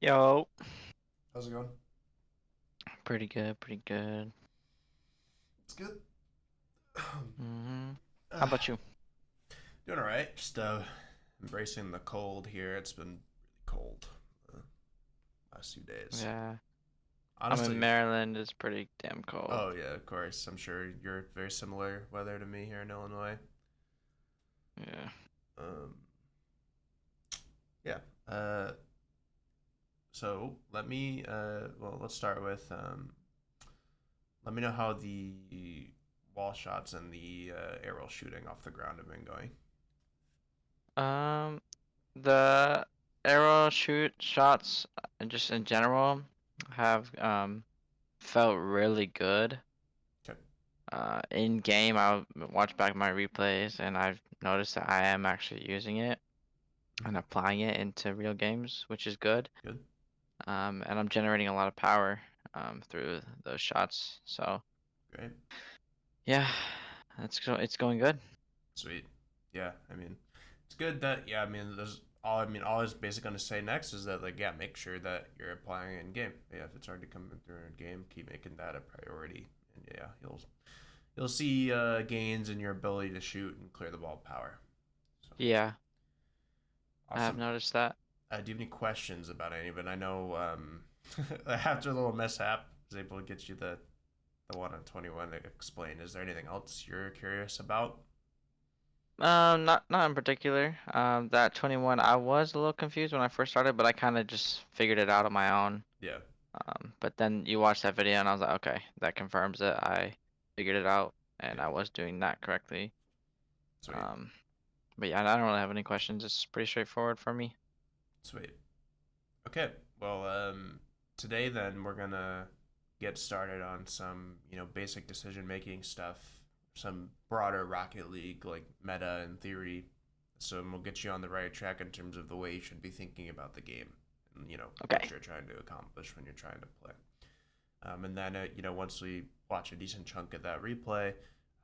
Yo, How's it going? pretty good, pretty good. It's good. Hmm. How about you? Doing all right. Just embracing the cold here. It's been really cold uh, last few days. Yeah, I'm in Honestly, Maryland. It's pretty damn cold. oh yeah, of course. I'm sure you're very similar weather to me here in Illinois. Yeah. Um, yeah. So let's start with let me know how the wall shots and the arrow shooting off the ground have been going. Um, the arrow shoot shots, just in general, have felt really good. Okay. In game, I'll watch back my replays, and I've noticed that I am actually using it and Mhm. applying it into real games, which is good. Good. And I'm generating a lot of power through those shots. So Great. yeah, it's going good. Sweet. Yeah, I mean, it's good that yeah. I mean, there's all. I mean, all I was basically gonna say next is that like yeah, make sure that you're applying it in game. Yeah, if it's already coming through in game, keep making that a priority, and yeah, you'll see gains in your ability to shoot and clear the ball with power. So Yeah, I have awesome. noticed that. Do you have any questions about any of it? I know after the little mishap, I was able to get you the one on 21 to explain. Is there anything else you're curious about? Not in particular. That 21, I was a little confused when I first started, but I kind of just figured it out on my own. Yeah, But then you watched that video, and I was like, okay, that confirms it. I figured it out, and yeah, I was doing that correctly. sweet, Um, but yeah, I don't really have any questions. It's pretty straightforward for me. sweet. Okay, well, today then we're gonna get started on some, basic decision making stuff, some broader Rocket League like meta and theory. So we'll get you on the right track in terms of the way you should be thinking about the game, and what Okay. you're trying to accomplish when you're trying to play. And then once we watch a decent chunk of that replay,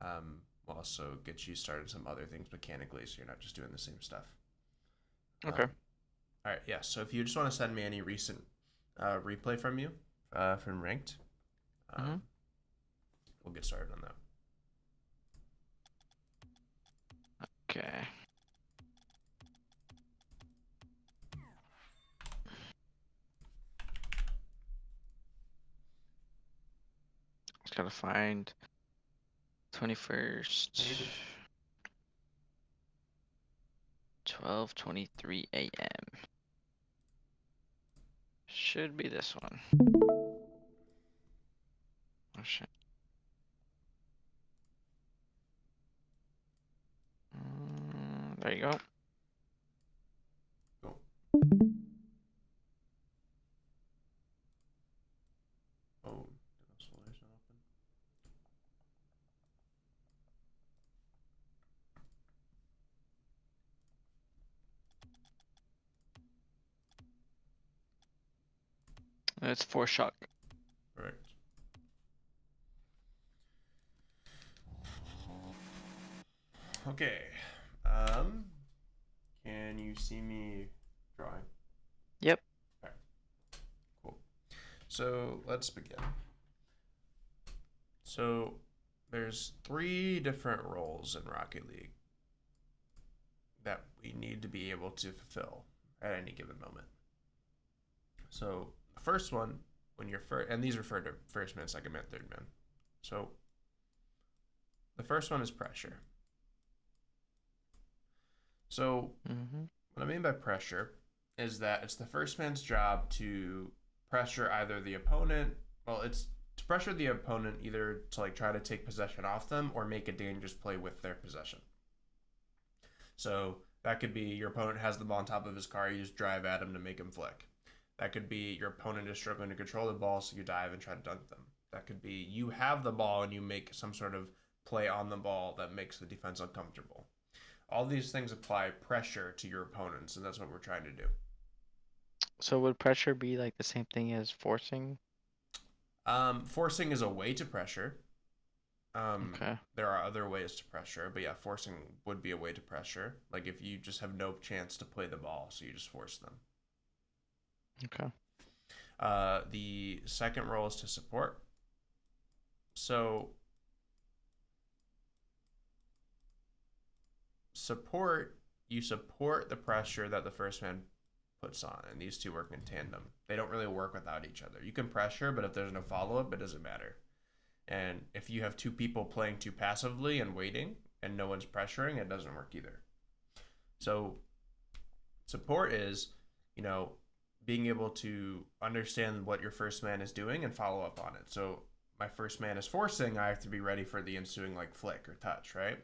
we'll also get you started some other things mechanically, so you're not just doing the same stuff. Okay. All right, yeah. So if you just want to send me any recent replay from you from ranked, Mm-hmm. um, we'll get started on that. Okay. Just gotta find 21st, No, you're good. 12:23 a.m. Should be this one. Oh shit. There you go. Cool. Oh, Solar's not open. It's four shock. Correct. Okay. Um, can you see me drawing? Yep. All right. Cool. So let's begin. So there's three different roles in Rocket League that we need to be able to fulfill at any given moment. So the first one, when you're first, and these refer to first man, second man, third man. So the first one is pressure. So Mm-hmm. what I mean by pressure is that it's the first man's job to pressure either the opponent. Well, it's to pressure the opponent either to like try to take possession off them or make a dangerous play with their possession. So that could be your opponent has the ball on top of his car, you just drive at him to make him flick. That could be your opponent is struggling to control the ball, so you dive and try to dunk them. That could be you have the ball and you make some sort of play on the ball that makes the defense uncomfortable. All these things apply pressure to your opponents, and that's what we're trying to do. So would pressure be like the same thing as forcing? Forcing is a way to pressure. Okay. There are other ways to pressure, but yeah, forcing would be a way to pressure. Like if you just have no chance to play the ball, so you just force them. Okay. The second role is to support. So support, you support the pressure that the first man puts on, and these two work in tandem. They don't really work without each other. You can pressure, but if there's no follow up, it doesn't matter. And if you have two people playing too passively and waiting, and no one's pressuring, it doesn't work either. So support is, you know, being able to understand what your first man is doing and follow up on it. So my first man is forcing, I have to be ready for the ensuing like flick or touch, right?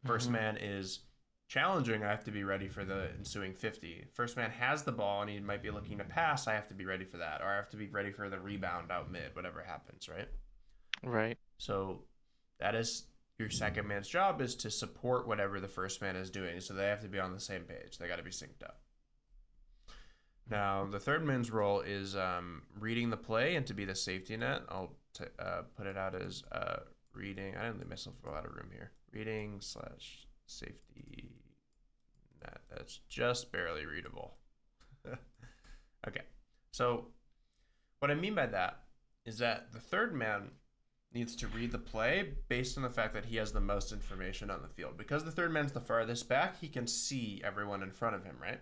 First Mhm. man is challenging, I have to be ready for the ensuing 50. First man has the ball and he might be looking to pass, I have to be ready for that. Or I have to be ready for the rebound out mid, whatever happens, right? Right. So that is your second man's job, is to support whatever the first man is doing. So they have to be on the same page. They got to be synced up. Now, the third man's role is reading the play and to be the safety net. I'll put it out as reading. I didn't leave myself a lot of room here. Reading slash safety net. That's just barely readable. Okay. So, what I mean by that is that the third man needs to read the play based on the fact that he has the most information on the field. Because the third man's the farthest back, he can see everyone in front of him, right?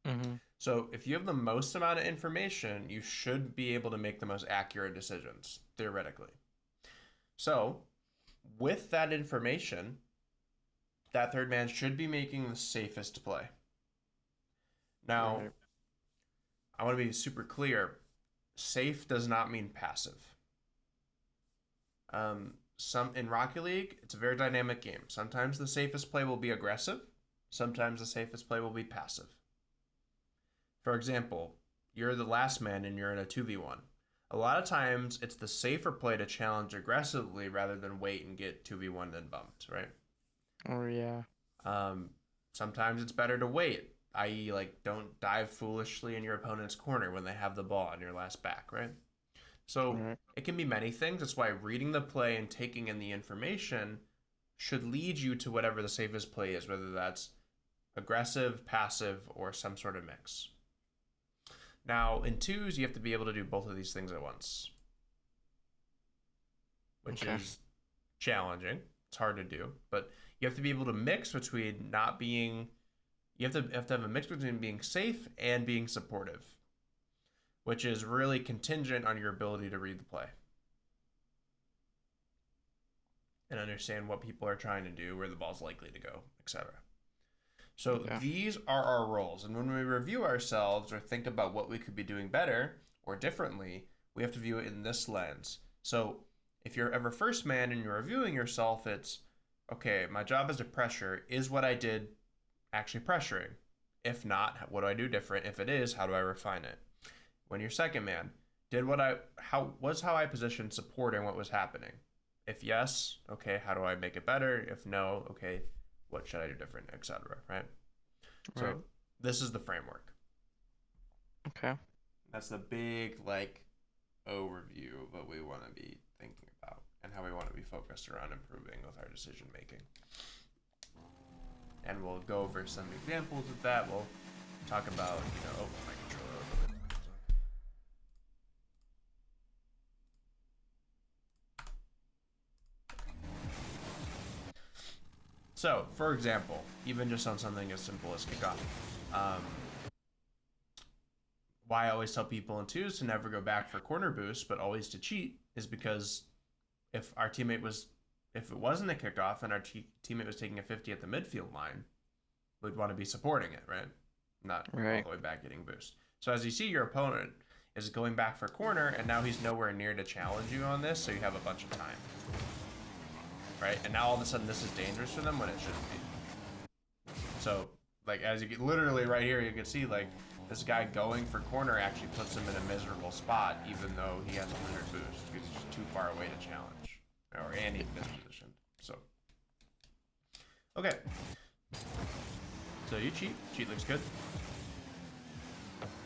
Mhm. So if you have the most amount of information, you should be able to make the most accurate decisions, theoretically. So with that information, that third man should be making the safest play. Now, Right. I want to be super clear. Safe does not mean passive. Some in Rocket League, it's a very dynamic game. Sometimes the safest play will be aggressive. Sometimes the safest play will be passive. For example, you're the last man and you're in a 2v1. A lot of times it's the safer play to challenge aggressively rather than wait and get 2v1 then bumped, right? Oh yeah. Um, Sometimes it's better to wait, i.e., like don't dive foolishly in your opponent's corner when they have the ball on your last back, right? So Right. it can be many things. That's why reading the play and taking in the information should lead you to whatever the safest play is, whether that's aggressive, passive, or some sort of mix. Now, in twos, you have to be able to do both of these things at once, which Okay. is challenging. It's hard to do, but you have to be able to mix between not being. You have to have a mix between being safe and being supportive, which is really contingent on your ability to read the play and understand what people are trying to do, where the ball's likely to go, etc. So Okay. these are our roles, and when we review ourselves or think about what we could be doing better or differently, we have to view it in this lens. So if you're ever first man and you're reviewing yourself, it's okay, my job is to pressure. Is what I did actually pressuring? If not, what do I do different? If it is, how do I refine it? When you're second man, did what I how was how I positioned supporting what was happening? If yes, okay, how do I make it better? If no, okay, what should I do different, etc. Right? Right. So this is the framework. Okay. That's the big like overview of what we want to be thinking about and how we want to be focused around improving with our decision making. And we'll go over some examples of that. We'll talk about, oh, my controller. So, for example, even just on something as simple as kickoff, um, why I always tell people in twos to never go back for corner boost, but always to cheat, is because if our teammate was, if it wasn't a kickoff and our teammate was taking a 50 at the midfield line, we'd want to be supporting it, right? Not all Right. the way back getting boost. So as you see, your opponent is going back for corner, and now he's nowhere near to challenge you on this, so you have a bunch of time, right? And now all of a sudden this is dangerous for them when it shouldn't be. So like as you get literally right here, you can see like this guy going for corner actually puts him in a miserable spot, even though he has 100 boost because he's just too far away to challenge, or and he's mispositioned. So okay, so you cheat. Cheat looks good.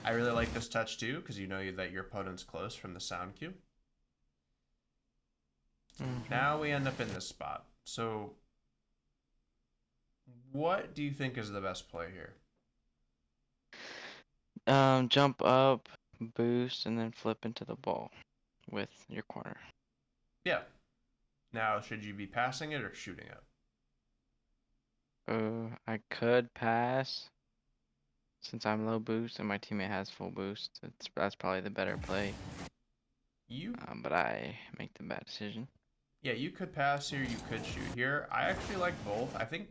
I really like this touch too because you know that your opponent's close from the sound cue. Mhm. Now we end up in this spot. So what do you think is the best play here? Jump up, boost, and then flip into the ball with your corner. Yeah. Now, should you be passing it or shooting it? I could pass since I'm low boost and my teammate has full boost. That's probably the better play. You, But I make the bad decision. yeah, you could pass here. You could shoot here. I actually like both. I think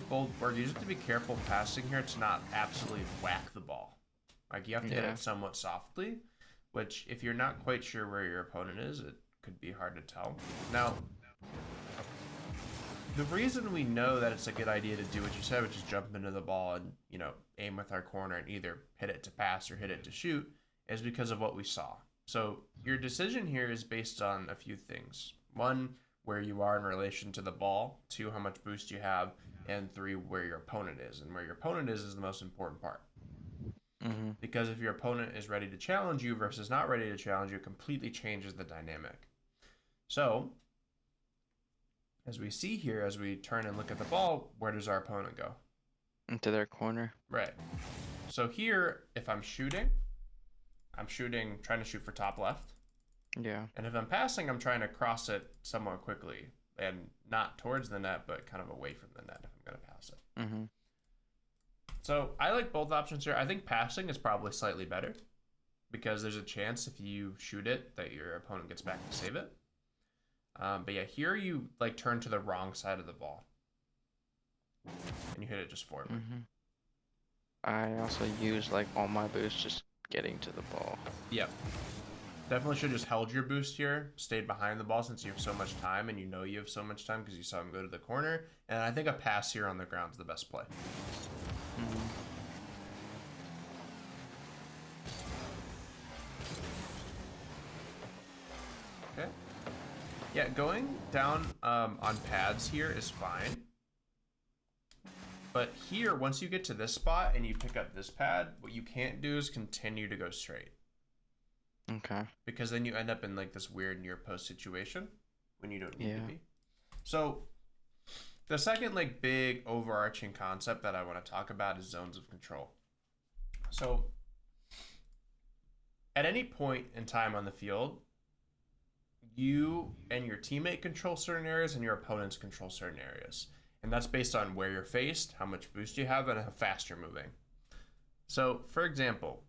both work. You just have to be careful passing here to not absolutely whack the ball. Like you have to hit Yeah. it somewhat softly, which if you're not quite sure where your opponent is, it could be hard to tell. Now, the reason we know that it's a good idea to do what you said, which is jump into the ball and, aim with our corner and either hit it to pass or hit it to shoot, is because of what we saw. So your decision here is based on a few things. One, where you are in relation to the ball. Two, how much boost you have. And three, where your opponent is. And where your opponent is the most important part. Mm-hmm. Because if your opponent is ready to challenge you versus not ready to challenge you, it completely changes the dynamic. So, as we see here, as we turn and look at the ball, where does our opponent go? Into their corner. Right. So here, if I'm shooting, trying to shoot for top left. Yeah. And if I'm passing, I'm trying to cross it somewhat quickly and not towards the net, but kind of away from the net if I'm going to pass it. Mm-hmm. So I like both options here. I think passing is probably slightly better because there's a chance if you shoot it that your opponent gets back to save it. But yeah, here you like turn to the wrong side of the ball and you hit it just forward. Mm-hmm. I also use like all my boosts just getting to the ball. Yep. Definitely should have just held your boost here, stayed behind the ball since you have so much time, and you know you have so much time because you saw him go to the corner. And I think a pass here on the ground is the best play. Mm-hmm. Okay. Yeah, going down on pads here is fine. But here, once you get to this spot and you pick up this pad, what you can't do is continue to go straight. Okay. Because then you end up in like this weird near post situation when you don't need to Yeah. be. So the second like big overarching concept that I want to talk about is zones of control. So at any point in time on the field, you and your teammate control certain areas and your opponents control certain areas. And that's based on where you're faced, how much boost you have, and how fast you're moving. So, for example,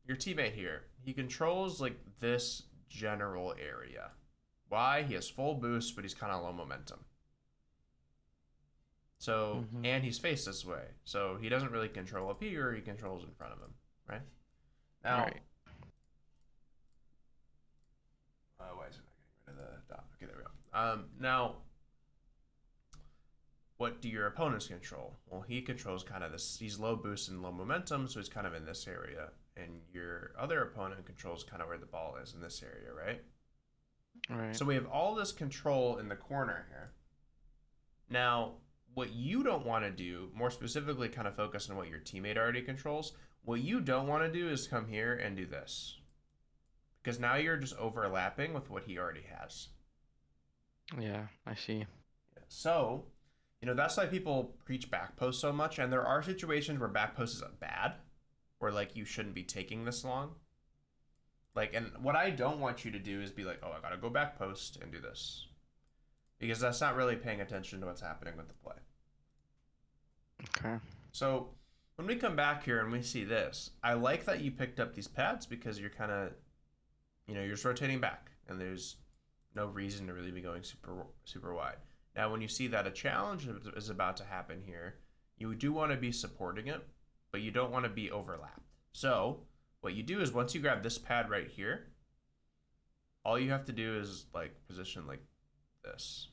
your teammate here, he controls like this general area. Why? He has full boost, but he's kind of low momentum. So, Mm-hmm. and he's faced this way. So he doesn't really control up here, he controls in front of him, right? Now, Right. why is it not getting rid of the dot? Okay, there we go. Now, what do your opponents control? Well, he controls kind of this. He's low boost and low momentum, so he's kind of in this area. And your other opponent controls kind of where the ball is in this area, right? Right. So we have all this control in the corner here. Now, what you don't want to do, more specifically kind of focus on what your teammate already controls, what you don't want to do is come here and do this. Because now you're just overlapping with what he already has. Yeah, I see. So, that's why people preach back post so much. And there are situations where back post is bad, where like you shouldn't be taking this long. Like, and what I don't want you to do is be like, oh, I gotta go back post and do this. Because that's not really paying attention to what's happening with the play. Okay. So when we come back here and we see this, I like that you picked up these pads because you're kind of, you're just rotating back and there's no reason to really be going super wide. Now, when you see that a challenge is about to happen here, you do want to be supporting it, but you don't want to be overlapped. So what you do is once you grab this pad right here, all you have to do is like position like this.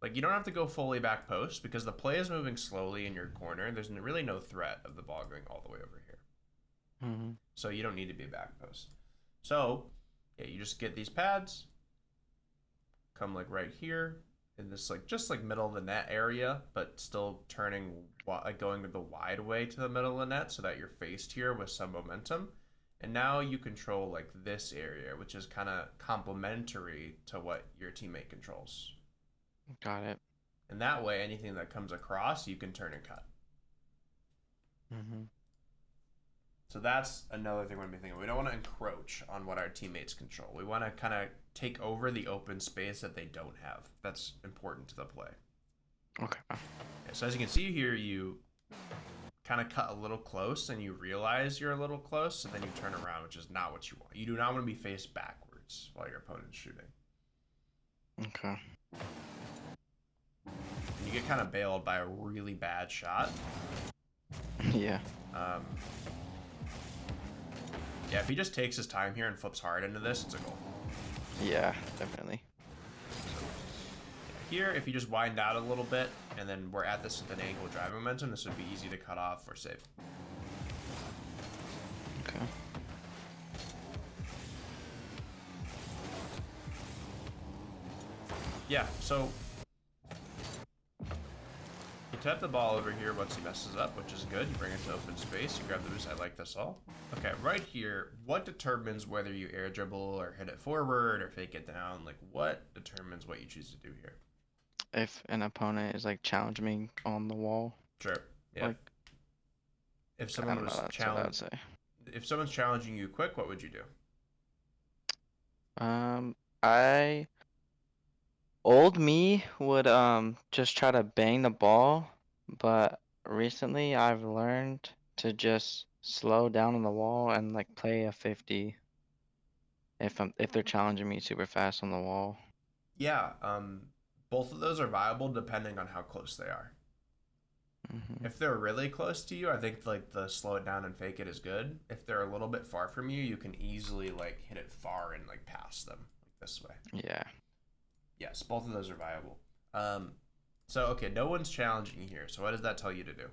Like you don't have to go fully back post because the play is moving slowly in your corner. There's really no threat of the ball going all the way over here. Mm-hmm. So you don't need to be back post. So yeah, you just get these pads, come like right here in this like just like middle of the net area, but still turning like going the wide way to the middle of the net so that you're faced here with some momentum. And now you control like this area, which is kind of complementary to what your teammate controls. Got it. And that way, anything that comes across, you can turn and cut. Mm-hmm. So that's another thing we're gonna be thinking. We don't want to encroach on what our teammates control. We want to kind of take over the open space that they don't have. That's important to the play. Okay. Yeah, so as you can see here, you kind of cut a little close and you realize you're a little close, and then you turn around, which is not what you want. You do not want to be faced backwards while your opponent's shooting. Okay. And you get kind of bailed by a really bad shot. Yeah. Um, yeah, if he just takes his time here and flips hard into this, it's a goal. Yeah, definitely. Here, if you just wind out a little bit, and then we're at this with an angle drive momentum, this would be easy to cut off or save. Okay. Yeah, so you tap the ball over here once he messes up, which is good. You bring it to open space, you grab the boost. I like this all. Okay, right here, what determines whether you air dribble or hit it forward or fake it down? Like, what determines what you choose to do here? If an opponent is like challenging me on the wall, Sure. Yeah. like If I someone don't know, was that's what I would challenged, say. if someone's challenging you quick, what would you do? I old me would just try to bang the ball, but recently I've learned to just slow down on the wall and like play a 50 if they're challenging me super fast on the wall. Yeah, both of those are viable depending on how close they are. Hmm. If they're really close to you, I think like the slow it down and fake it is good. If they're a little bit far from you, you can easily like hit it far and like pass them like this way. Yeah. Yes, both of those are viable. So okay, no one's challenging you here. So what does that tell you to do?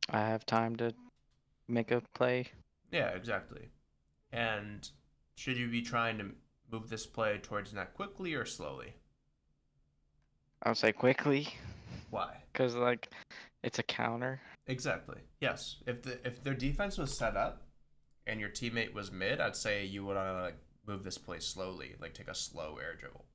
I have time to make a play. Yeah, exactly. And should you be trying to move this play towards net quickly or slowly? I would say quickly, Why? cause like it's a counter. Exactly. Yes. If their defense was set up and your teammate was mid, I'd say you would want to like move this play slowly, like take a slow air dribble.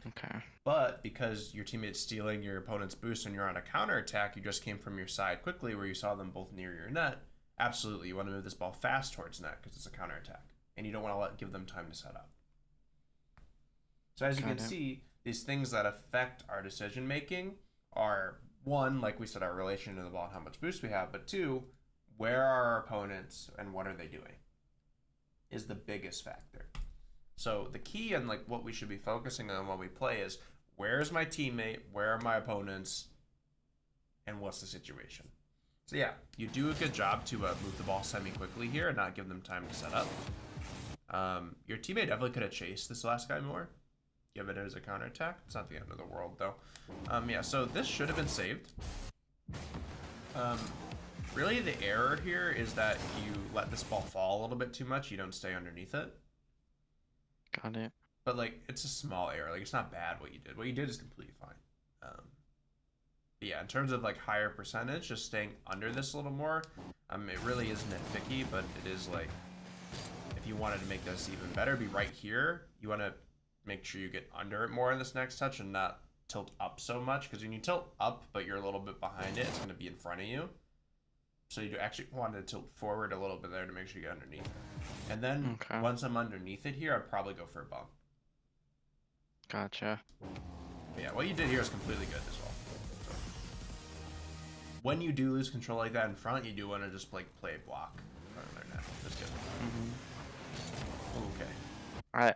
Okay. But because your teammate's stealing your opponent's boost and you're on a counter attack, you just came from your side quickly where you saw them both near your net. Absolutely, you want to move this ball fast towards net because it's a counter attack, and you don't want to give them time to set up. So as you can see, these things that affect our decision making are one, like we said, our relation to the ball and how much boost we have, but two, where are our opponents and what are they doing is the biggest factor. So the key and like what we should be focusing on when we play is where's my teammate, where are my opponents, and what's the situation. So yeah, you do a good job to move the ball semi-quickly here and not give them time to set up. Your teammate definitely could have chased this last guy more. Give it as a counterattack. It's not the end of the world though. Yeah, so this should have been saved. Really the error here is that you let this ball fall a little bit too much. You don't stay underneath it. Got it. But like it's a small error. Like it's not bad what you did. What you did is completely fine. But yeah, in terms of like higher percentage, just staying under this a little more. It really is nitpicky, but it is like if you wanted to make this even better, be right here. You want to make sure you get under it more in this next touch and not tilt up so much, because when you tilt up but you're a little bit behind it, it's going to be in front of you. So you actually want to tilt forward a little bit there to make sure you get underneath. And then once I'm underneath it here, I'd probably go for a bump. Gotcha. But yeah, what you did here is completely good as well. So when you do lose control like that in front, you do want to just like play block. Just kidding. Okay.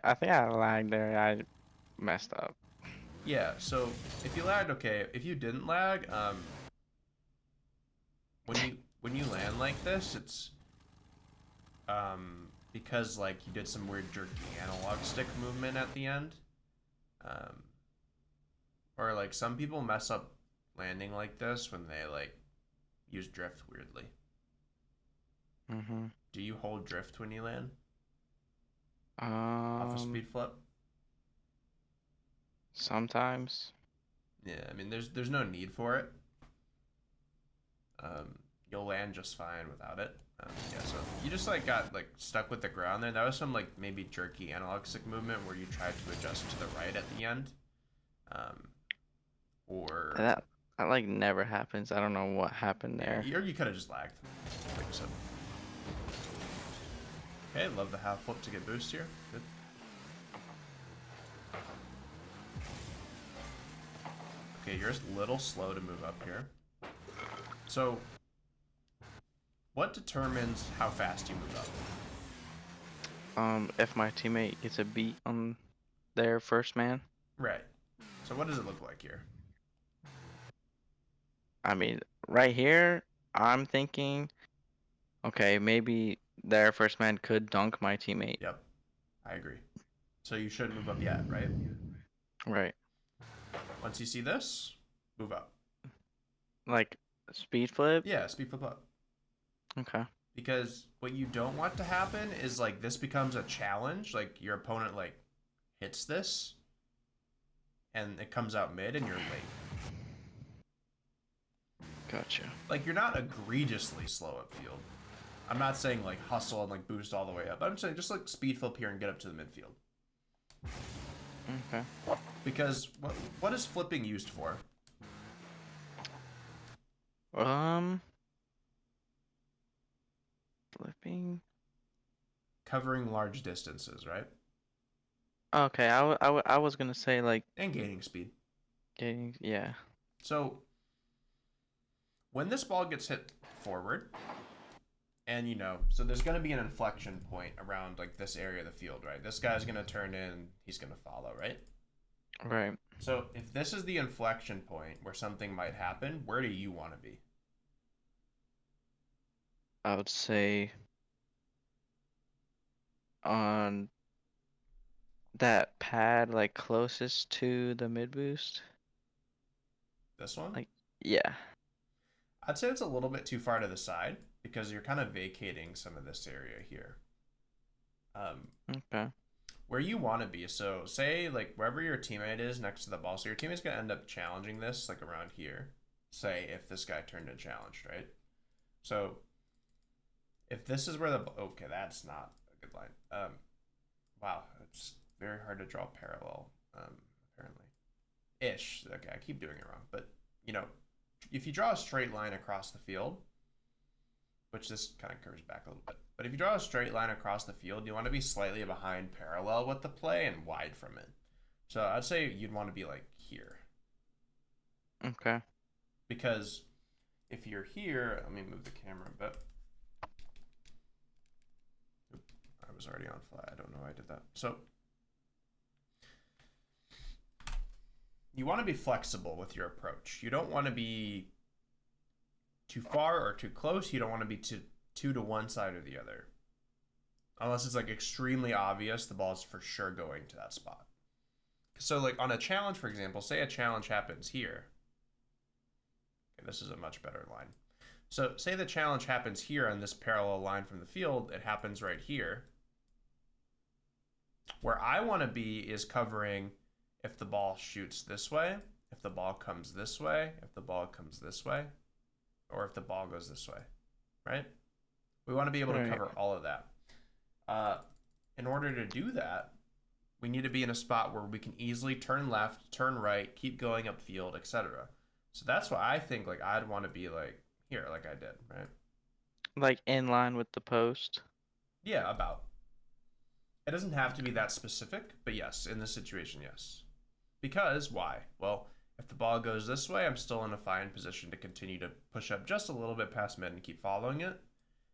I think I lagged there. I messed up. Yeah, so if you lagged, okay. If you didn't lag, when you land like this, it's because like you did some weird jerky analog stick movement at the end. Or like some people mess up landing like this when they like use drift weirdly. Do you hold drift when you land? Off a speed flip? Sometimes. Yeah, I mean there's no need for it. You'll land just fine without it. Yeah, so you just like got like stuck with the ground there. That was some like maybe jerky analog stick movement where you tried to adjust to the right at the end. Or That like never happens. I don't know what happened there. or you could have just lagged. think so. Okay, love the half flip to get boost here. Good. Okay, you're just a little slow to move up here. So, what determines how fast you move up? If my teammate gets a beat on their first man, Right. So, what does it look like here? I mean, right here, I'm thinking, okay, maybe their first man could dunk my teammate. Yep, I agree. So, you shouldn't move up yet, right? Right. Once you see this, move up. Like speed flip? Yeah, speed flip up. Okay. Because what you don't want to happen is like this becomes a challenge. Like your opponent like hits this and it comes out mid and you're late. Gotcha. Like you're not egregiously slow up field. I'm not saying like hustle and like boost all the way up. I'm saying just like speed flip here and get up to the midfield. Okay. Because what is flipping used for? Um, flipping. Covering large distances, right? Okay, I was gonna say like And gaining speed. getting, yeah. So when this ball gets hit forward, and so there's going to be an inflection point around like this area of the field, right? This guy's going to turn in, he's going to follow, right? Right. So if this is the inflection point where something might happen, where do you want to be? I would say on that pad like closest to the mid boost. This one? Like, yeah. I'd say it's a little bit too far to the side because you're kind of vacating some of this area here. Um, Okay. where you want to be. So say like wherever your teammate is next to the ball. So your teammate's gonna end up challenging this like around here. Say if this guy turned in challenged, right? So if this is where the okay, that's not a good line. Wow, it's very hard to draw parallel. Apparently, ish. Okay, I keep doing it wrong, but if you draw a straight line across the field, which this kind of curves back a little bit. But if you draw a straight line across the field, you want to be slightly behind parallel with the play and wide from it. So I'd say you'd want to be like here. Okay. Because if you're here, let me move the camera a bit. I was already on flat. I don't know why I did that. So you want to be flexible with your approach. You don't want to be too far or too close. You don't want to be too to one side or the other. Unless it's like extremely obvious, the ball is for sure going to that spot. So like on a challenge, for example, say a challenge happens here. Okay, this is a much better line. So say the challenge happens here on this parallel line from the field. It happens right here. Where I want to be is covering if the ball shoots this way, if the ball comes this way, if the ball comes this way, or if the ball goes this way, right? We want to be able to Right. cover all of that. In order to do that, we need to be in a spot where we can easily turn left, turn right, keep going upfield, etc. So that's why I think like I'd want to be like here, like I did, right? Like in line with the post. Yeah, about. It doesn't have to be that specific, but yes, in this situation, yes. Because why? Well, if the ball goes this way, I'm still in a fine position to continue to push up just a little bit past mid and keep following it.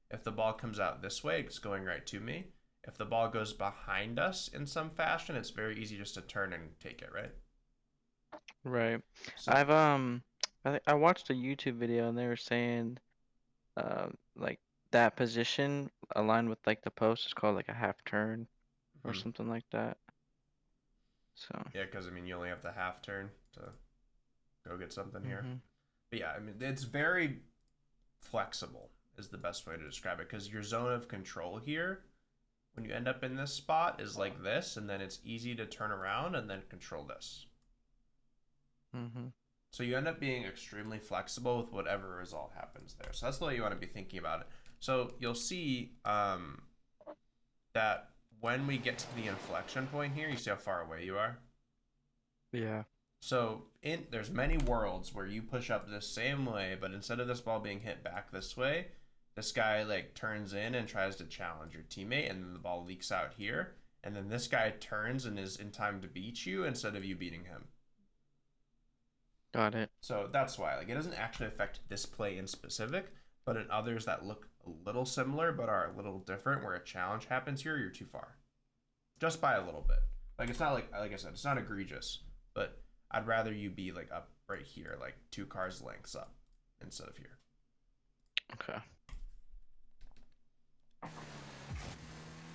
If the ball comes out this way, it's going right to me. If the ball goes behind us in some fashion, it's very easy just to turn and take it, right? Right. So, I've I watched a YouTube video and they were saying like that position aligned with like the post is called like a half turn or mhm. something like that. So, Yeah, because I mean, you only have the half turn to go get something here. mhm. But yeah, I mean, it's very flexible, is the best way to describe it, because your zone of control here, when you end up in this spot, is like this, and then it's easy to turn around and then control this. Mhm. So you end up being extremely flexible with whatever result happens there. So that's the way you want to be thinking about it. So you'll see that when we get to the inflection point here, you see how far away you are? Yeah. So there's many worlds where you push up this same way, but instead of this ball being hit back this way, This guy like turns in and tries to challenge your teammate, and then the ball leaks out here. And then this guy turns and is in time to beat you instead of you beating him. Got it. So that's why. Like it doesn't actually affect this play in specific, but in others that look a little similar but are a little different, where a challenge happens here, you're too far. Just by a little bit. Like it's not like I said, it's not egregious, but I'd rather you be like up right here, like 2 cars lengths up instead of here. Okay.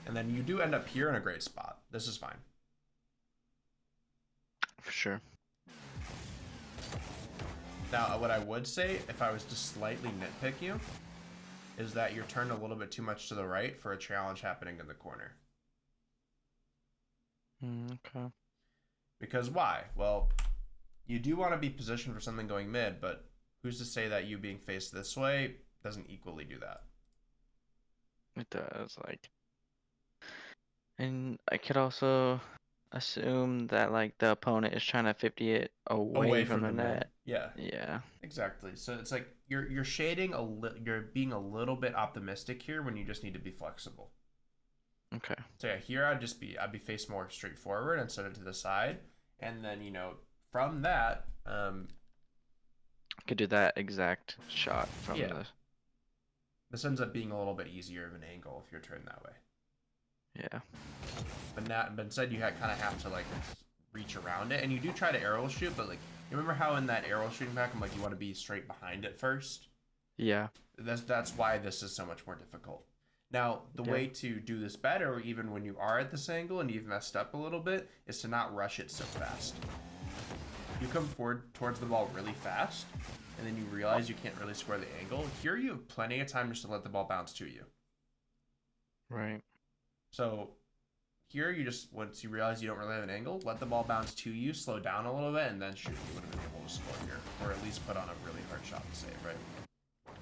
And then you do end up here in a great spot. This is fine. For sure. Now, what I would say, if I was to slightly nitpick you, is that you're turned a little bit too much to the right for a challenge happening in the corner. Okay. Because why? Well, you do want to be positioned for something going mid, but who's to say that you being faced this way doesn't equally do that? It does, like, and I could also assume that like the opponent is trying to 50 it away Away from from the the mid. net. Yeah, Yeah. exactly. So it's like you're shading you're being a little bit optimistic here when you just need to be flexible. Okay. So yeah, here I'd be faced more straightforward and set it to the side, and then from that, Could do that exact shot from yeah, the. this ends up being a little bit easier of an angle if you're turned that way. Yeah. But instead you kind of have to like reach around it, and you do try to arrow shoot, but like you remember how in that arrow shooting pack, I'm like you want to be straight behind it first. Yeah. That's why this is so much more difficult. Now, the Yeah. way to do this better, even when you are at this angle and you've messed up a little bit, is to not rush it so fast. You come forward towards the ball really fast, and then you realize you can't really square the angle. Here you have plenty of time just to let the ball bounce to you. Right. So here you just, once you realize you don't really have an angle, let the ball bounce to you, slow down a little bit, and then shoot. You would have been able to score here, or at least put on a really hard shot to save, right?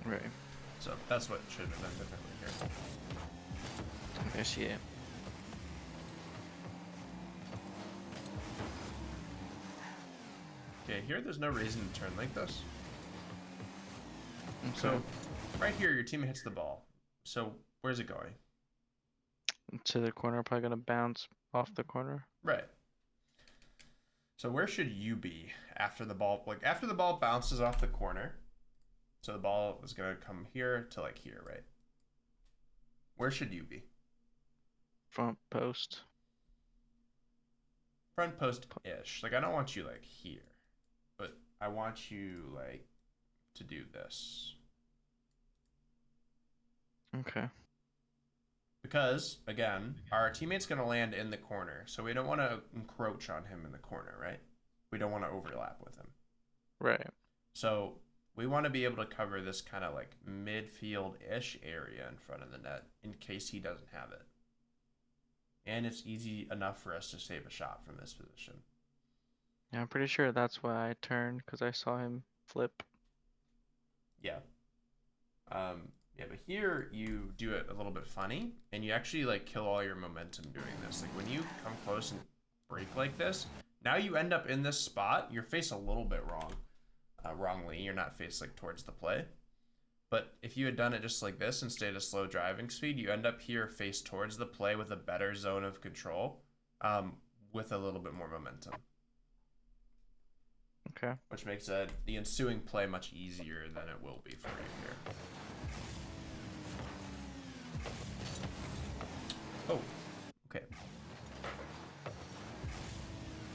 Right. So that's what should have been done differently here. I see it. Okay, here there's no reason to turn like this. Okay. So right here, your teammate hits the ball. So where's it going? To the corner, probably gonna bounce off the corner. Right. So where should you be after the ball? Like after the ball bounces off the corner. So the ball is gonna come here to like here, right? Where should you be? Front post. Front post-ish. Like I don't want you like here, but I want you like to do this. Okay. Because, again, our teammate's going to land in the corner, so we don't want to encroach on him in the corner, right? We don't want to overlap with him. Right. So we want to be able to cover this kind of like midfield-ish area in front of the net in case he doesn't have it. And it's easy enough for us to save a shot from this position. Yeah, I'm pretty sure that's why I turned, because I saw him flip. Yeah. Yeah, but here you do it a little bit funny, and you actually like kill all your momentum doing this. Like when you come close and break like this, now you end up in this spot. You're faced a little bit wrongly. You're not faced like towards the play. But if you had done it just like this and stayed a slow driving speed, you end up here faced towards the play with a better zone of control, with a little bit more momentum. Okay. Which makes the ensuing play much easier than it will be for you here. Oh, okay.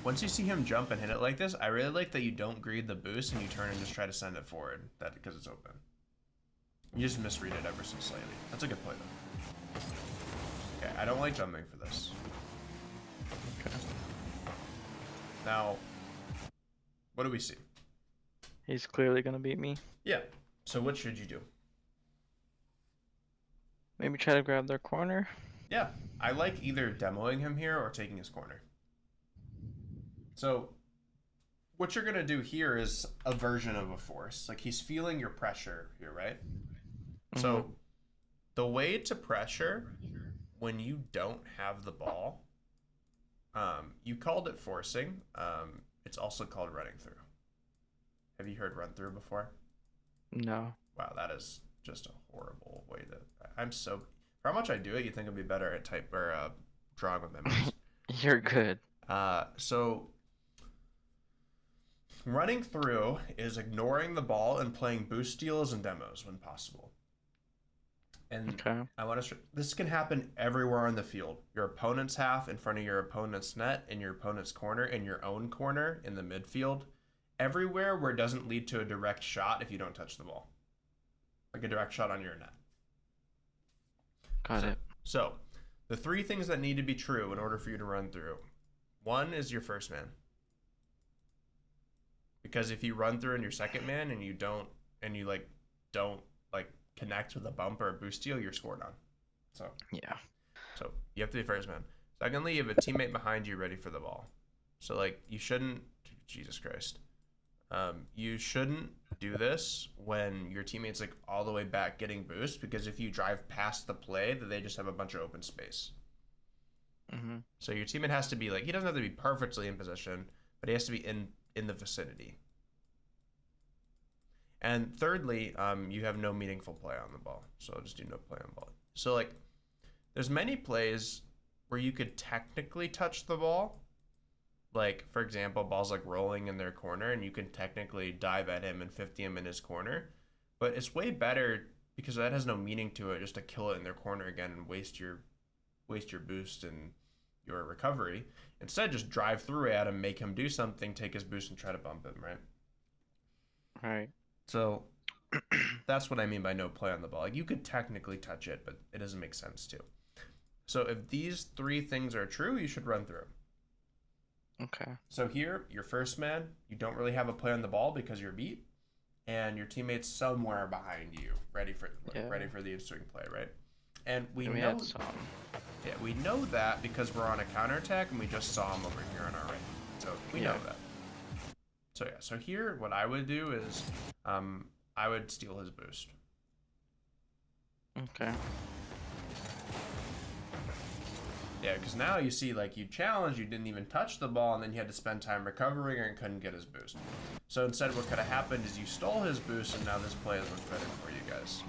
Once you see him jump and hit it like this, I really like that you don't greed the boost and you turn and just try to send it forward. That because it's open. You just misread it ever so slightly. That's a good play though. Okay, I don't like jumping for this. Okay. Now, what do we see? He's clearly gonna beat me. Yeah. So what should you do? Maybe try to grab their corner. Yeah, I like either demoing him here or taking his corner. So what you're gonna do here is a version of a force. Like he's feeling your pressure here, right? Mm-hmm. So the way to pressure when you don't have the ball, you called it forcing. It's also called running through. Have you heard run through before? No. Wow, that is just a horrible way to. I'm so. For how much I do it, you think I'd be better at type or drawing with memories. You're good. So running through is ignoring the ball and playing boost steals and demos when possible. And Okay. I want to. This can happen everywhere on the field. Your opponent's half, in front of your opponent's net, in your opponent's corner, in your own corner, in the midfield, everywhere where it doesn't lead to a direct shot if you don't touch the ball, like a direct shot on your net. Got So, it. so the three things that need to be true in order for you to run through. One is your first man, because if you run through in your second man and you don't, and you don't like connect with a bump or a boost steal, you're scored on. So Yeah. So you have to be first man. Secondly, you have a teammate behind you ready for the ball. So like you shouldn't, Jesus Christ, you shouldn't do this when your teammate's like all the way back getting boost, because if you drive past the play, that they just have a bunch of open space. Mhm. So your teammate has to be like, he doesn't have to be perfectly in position, but he has to be in the vicinity. And thirdly, you have no meaningful play on the ball. So just do no play on ball. So like there's many plays where you could technically touch the ball. Like, for example, ball's like rolling in their corner and you can technically dive at him and 50 him in his corner. But it's way better because that has no meaning to it, just to kill it in their corner again and waste your boost and your recovery. Instead, just drive through at him, make him do something, take his boost and try to bump him, right? Right. So that's what I mean by no play on the ball. Like, you could technically touch it, but it doesn't make sense to. So if these three things are true, you should run through. Okay. So here, your first man, you don't really have a play on the ball because you're beat, and your teammate's somewhere behind you, ready for Yeah. the ensuing play, right? And we We know, had some. yeah, we know that because we're on a counterattack and we just saw him over here on our right. So we know Yeah. that. So yeah, so here, what I would do is, I would steal his boost. Okay. Yeah, because now you see, like, you challenged, you didn't even touch the ball, and then you had to spend time recovering and couldn't get his boost. So instead, what could have happened is you stole his boost, and now this play is much better for you guys.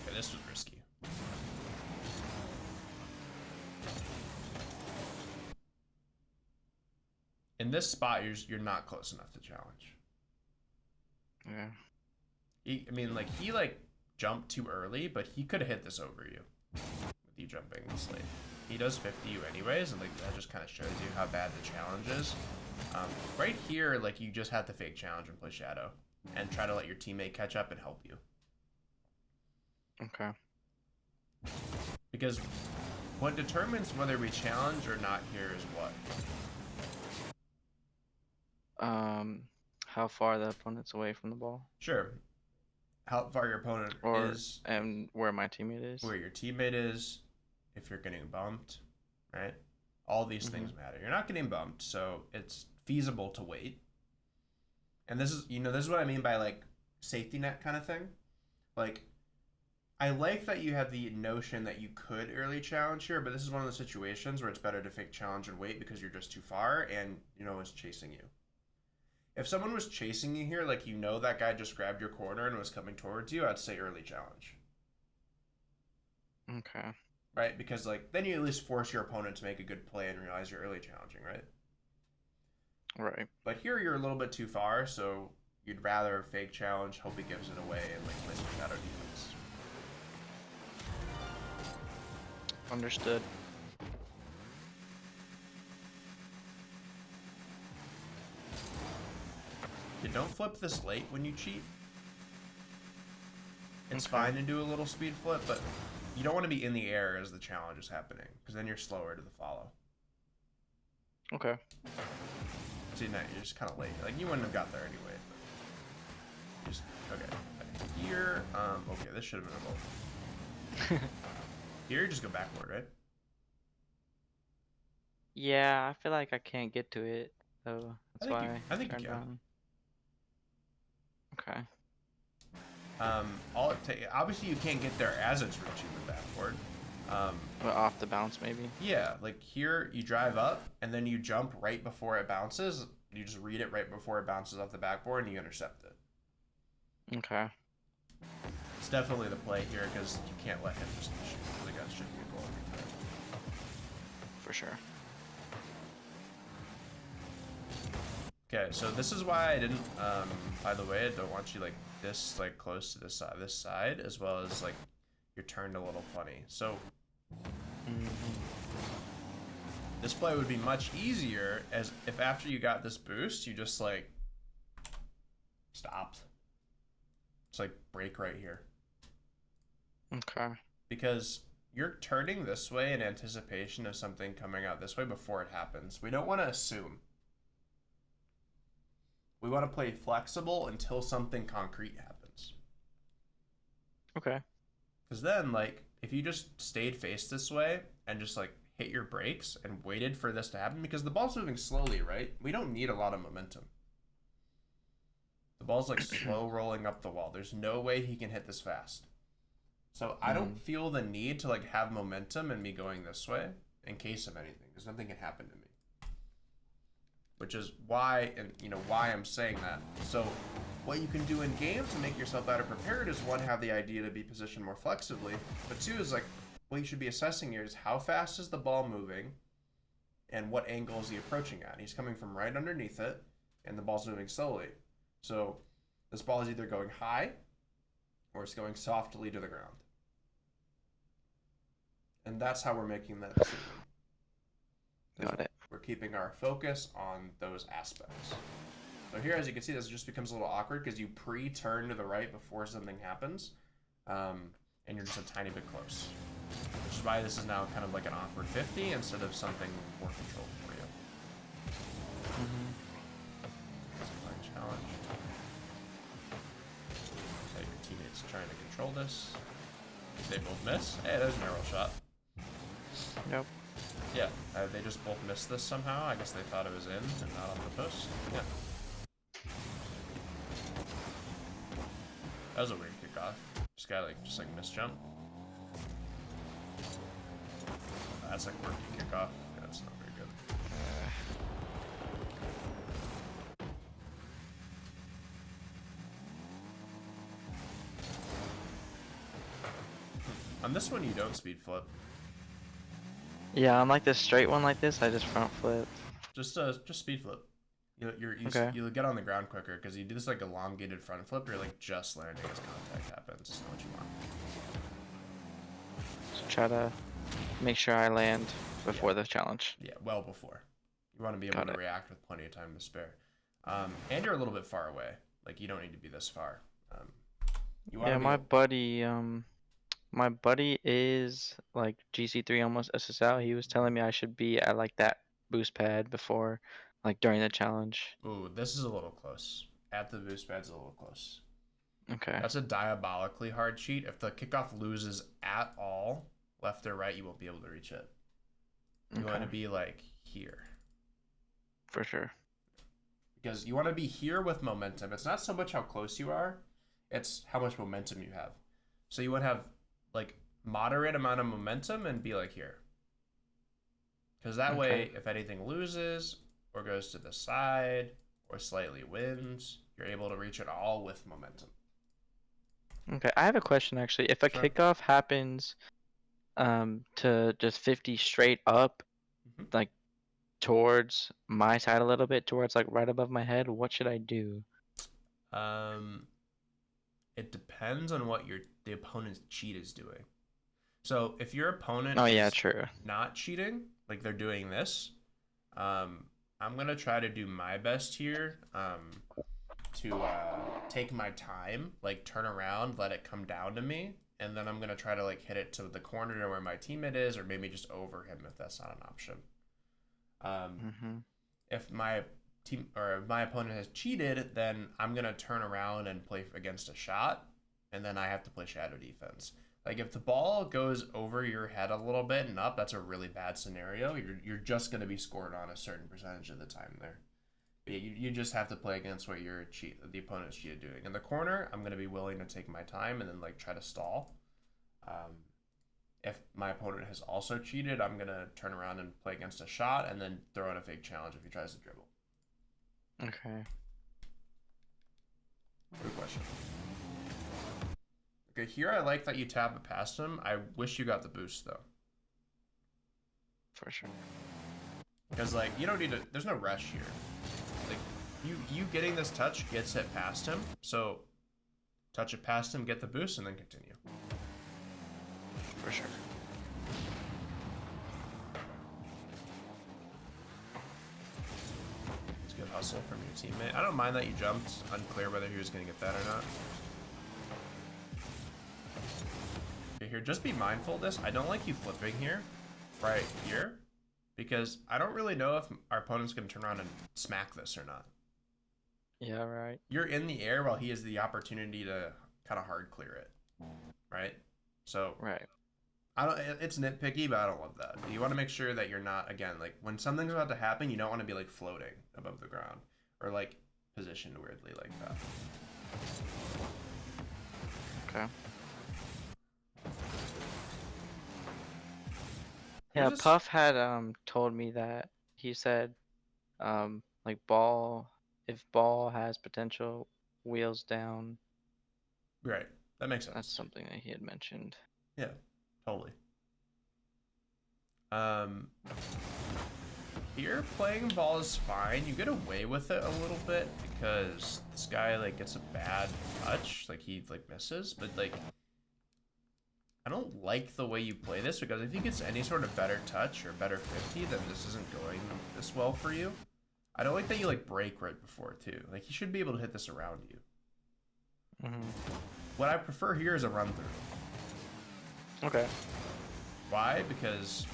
Okay, this was risky. In this spot, you're not close enough to challenge. Yeah. He jumped too early, but he could have hit this over you with you jumping this late. He does 50 you anyways, and like that just kind of shows you how bad the challenge is. Right here, like you just have to fake challenge and play shadow, and try to let your teammate catch up and help you. Okay. Because what determines whether we challenge or not here is what? How far the opponent's away from the ball, Sure, how far your opponent or is, and where my teammate is. where your teammate is, if you're getting bumped, right? All these things matter. You're not getting bumped, so it's feasible to wait. And this is what I mean by like safety net kind of thing. Like, I like that you have the notion that you could early challenge here, but this is one of the situations where it's better to fake challenge and wait because you're just too far and is chasing you. If someone was chasing you here, like that guy just grabbed your corner and was coming towards you, I'd say early challenge. Okay. Right? Because like then you at least force your opponent to make a good play and realize you're early challenging, right? Right. But here you're a little bit too far, so you'd rather fake challenge, hope he gives it away, and like play some shadow defense. Understood. You don't flip this late when you cheat. It's Okay. fine to do a little speed flip, but you don't want to be in the air as the challenge is happening, because then you're slower to the follow. Okay. See, now you're just kind of late. Like you wouldn't have got there anyway. But just okay. Here, okay, this should have been a bolt. Here, just go backward, right? Yeah, I feel like I can't get to it, so that's why I I think you turned can. around. Okay. Obviously you can't get there as it's reaching the backboard. Well, off the bounce, maybe. Yeah, like here you drive up and then you jump right before it bounces. You just read it right before it bounces off the backboard and you intercept it. Okay. It's definitely the play here because you can't let him just shoot. The guy should be a goal every time. For sure. Okay, so this is why I didn't. By the way, I don't want you like this, like close to this side, as well as like you're turned a little funny. So this play would be much easier as if after you got this boost, you just like stopped. It's like break right here. Okay. Because you're turning this way in anticipation of something coming out this way before it happens. We don't want to assume. We want to play flexible until something concrete happens. Okay. Because then, like, if you just stayed faced this way and just like hit your brakes and waited for this to happen, because the ball's moving slowly, right? We don't need a lot of momentum. The ball's like slow rolling up the wall. There's no way he can hit this fast. So I don't feel the need to like have momentum and me going this way in case of anything, because nothing can happen to me. Which is why, and why I'm saying that. So what you can do in game to make yourself better prepared is one, have the idea to be positioned more flexibly, but two is like what you should be assessing here is how fast is the ball moving and what angle is he approaching at. He's coming from right underneath it and the ball's moving slowly. So this ball is either going high or it's going softly to the ground. And that's how we're making that decision. Got it. We're keeping our focus on those aspects. So here, as you can see, this just becomes a little awkward because you pre-turn to the right before something happens, and you're just a tiny bit close. Which is why this is now kind of like an awkward 50 instead of something more controlled for you. That's a fine challenge. So your teammates trying to control this. They both miss. Hey, there's an arrow shot. Yep. Yeah, they just both missed this somehow. I guess they thought it was in and not on the post. Yeah. That was a weird kickoff. This guy just misjump. That's like quirky kickoff. Yeah, that's not very good. On this one, you don't speed flip. Yeah, on like this straight one like this, I just front flip. Just speed flip. Okay. You'll get on the ground quicker because you do this like elongated front flip. You're like just landing as contact happens. It's not what you want. So try to make sure I land before the challenge. Yeah, well before. You want to be able Got to it. react with plenty of time to spare. And you're a little bit far away. Like you don't need to be this far. You want Yeah, to be. my buddy is like GC3 almost SSL. He was telling me I should be at like that boost pad before, like during the challenge. Ooh, this is a little close. At the boost pad's a little close. Okay. That's a diabolically hard cheat. If the kickoff loses at all, left or right, you won't be able to reach it. You want to be like here. For sure. Because you want to be here with momentum. It's not so much how close you are, it's how much momentum you have. So you want to have like moderate amount of momentum and be like here. Because that way, if anything loses or goes to the side or slightly wins, you're able to reach it all with momentum. Okay, I have a question actually. If a kickoff happens to just 50 straight up, like towards my side a little bit, towards like right above my head, what should I do? It depends on what the opponent's cheat is doing. So if your opponent yeah, is true. not cheating, like they're doing this, I'm gonna try to do my best here to take my time, like turn around, let it come down to me, and then I'm gonna try to like hit it to the corner to where my teammate is, or maybe just over him if that's not an option. If my team or my opponent has cheated, then I'm gonna turn around and play against a shot, and then I have to play shadow defense. Like if the ball goes over your head a little bit and up, that's a really bad scenario. You're just gonna be scored on a certain percentage of the time there. But you just have to play against what the opponent's cheated doing. In the corner, I'm gonna be willing to take my time and then like try to stall. If my opponent has also cheated, I'm gonna turn around and play against a shot and then throw in a fake challenge if he tries to dribble. Okay. Good question. Okay, here I like that you tap it past him. I wish you got the boost though, For sure. because like you don't need to. There's no rush here. Like you getting this touch gets it past him. So touch it past him, get the boost, and then continue. For sure. It's good hustle from your teammate. I don't mind that you jumped. Unclear whether he was going to get that or not. Okay, here, just be mindful of this. I don't like you flipping here, right here, because I don't really know if our opponent's going to turn around and smack this or not. Yeah, right. You're in the air while he has the opportunity to kind of hard clear it, right? So Right. I don't. It's nitpicky, but I don't love that. You want to make sure that you're not again like when something's about to happen, you don't want to be like floating above the ground or like positioned weirdly like that. Okay. Here's Yeah, this. Puff had told me that he said like ball, if ball has potential, wheels down. Right. That makes That's sense. something that he had mentioned. Yeah. Totally. Um, Here playing ball is fine. You get away with it a little bit because this guy like gets a bad touch, like he like misses, but like I don't like the way you play this because if he gets any sort of better touch or better 50, then this isn't going this well for you. I don't like that you like break right before too. Like he should be able to hit this around you. Hmm. What I prefer here is a run through. Okay. Why? Because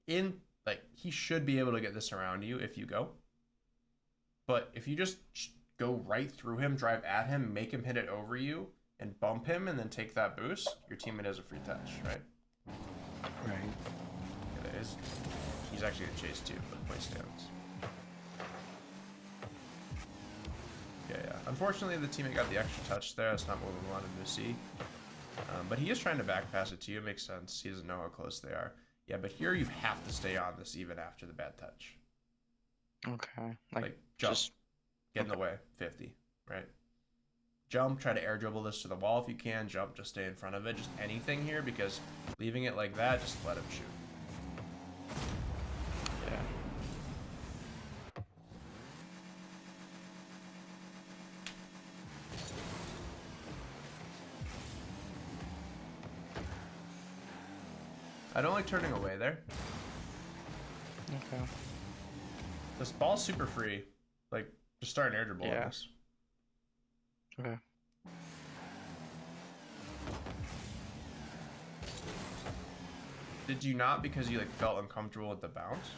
in like he should be able to get this around you if you go. But if you just go right through him, drive at him, make him hit it over you, and bump him, and then take that boost, your teammate has a free touch, right? Right. It is. He's actually gonna chase too, but point stands. Yeah, yeah. Unfortunately, the teammate got the extra touch there. That's not what we wanted to see. But he is trying to back pass it to you. It makes sense. He doesn't know how close they are. Yeah, but here you have to stay on this even after the bad touch. Okay. Like Like jump, just get in the okay. way, 50, right? Jump, try to air dribble this to the wall if you can. Jump, just stay in front of it. Just anything here because leaving it like that, just let him shoot. Yeah. I don't like turning away there. Okay. This ball's super free. Like, just start an air dribble on Yeah. this. Okay. Did you not because you like felt uncomfortable with the bounce?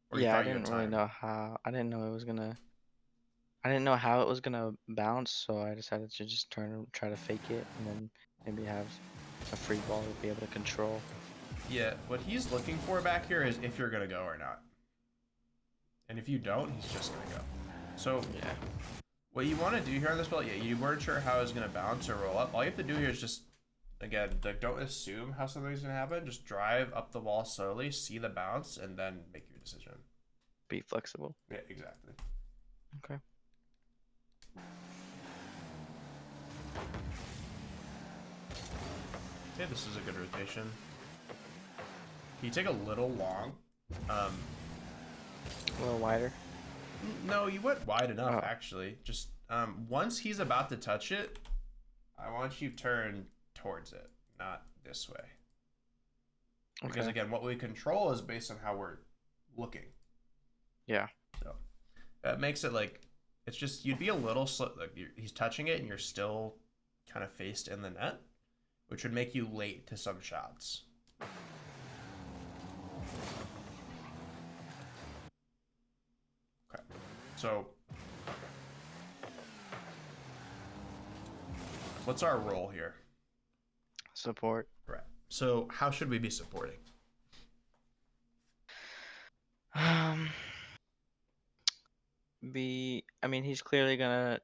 Or you Yeah, I thought you had didn't really time? know how. I didn't know it was gonna. I didn't know how it was gonna bounce, so I decided to just turn and try to fake it, and then maybe have a free ball to be able to control. Yeah, what he's looking for back here is if you're gonna go or not. And if you don't, he's just gonna go. So Yeah. what you want to do here on this ball, yeah, you weren't sure how it was gonna bounce or roll up. All you have to do here is just, again, like don't assume how something's gonna happen. Just drive up the wall slowly, see the bounce, and then make your decision. Be flexible. Yeah, exactly. Okay. Okay, this is a good rotation. You take a little long. Um, A little wider. no, you went wide enough Oh. actually. Just once he's about to touch it, I want you turn towards it, not this way. Because Okay. again, what we control is based on how we're looking. Yeah. So that makes it like it's just you'd be a little slow. Like he's touching it and you're still kind of faced in the net, which would make you late to some shots. Okay, so what's our role here? Support. Right. So how should we be supporting? Um. I mean, he's clearly gonna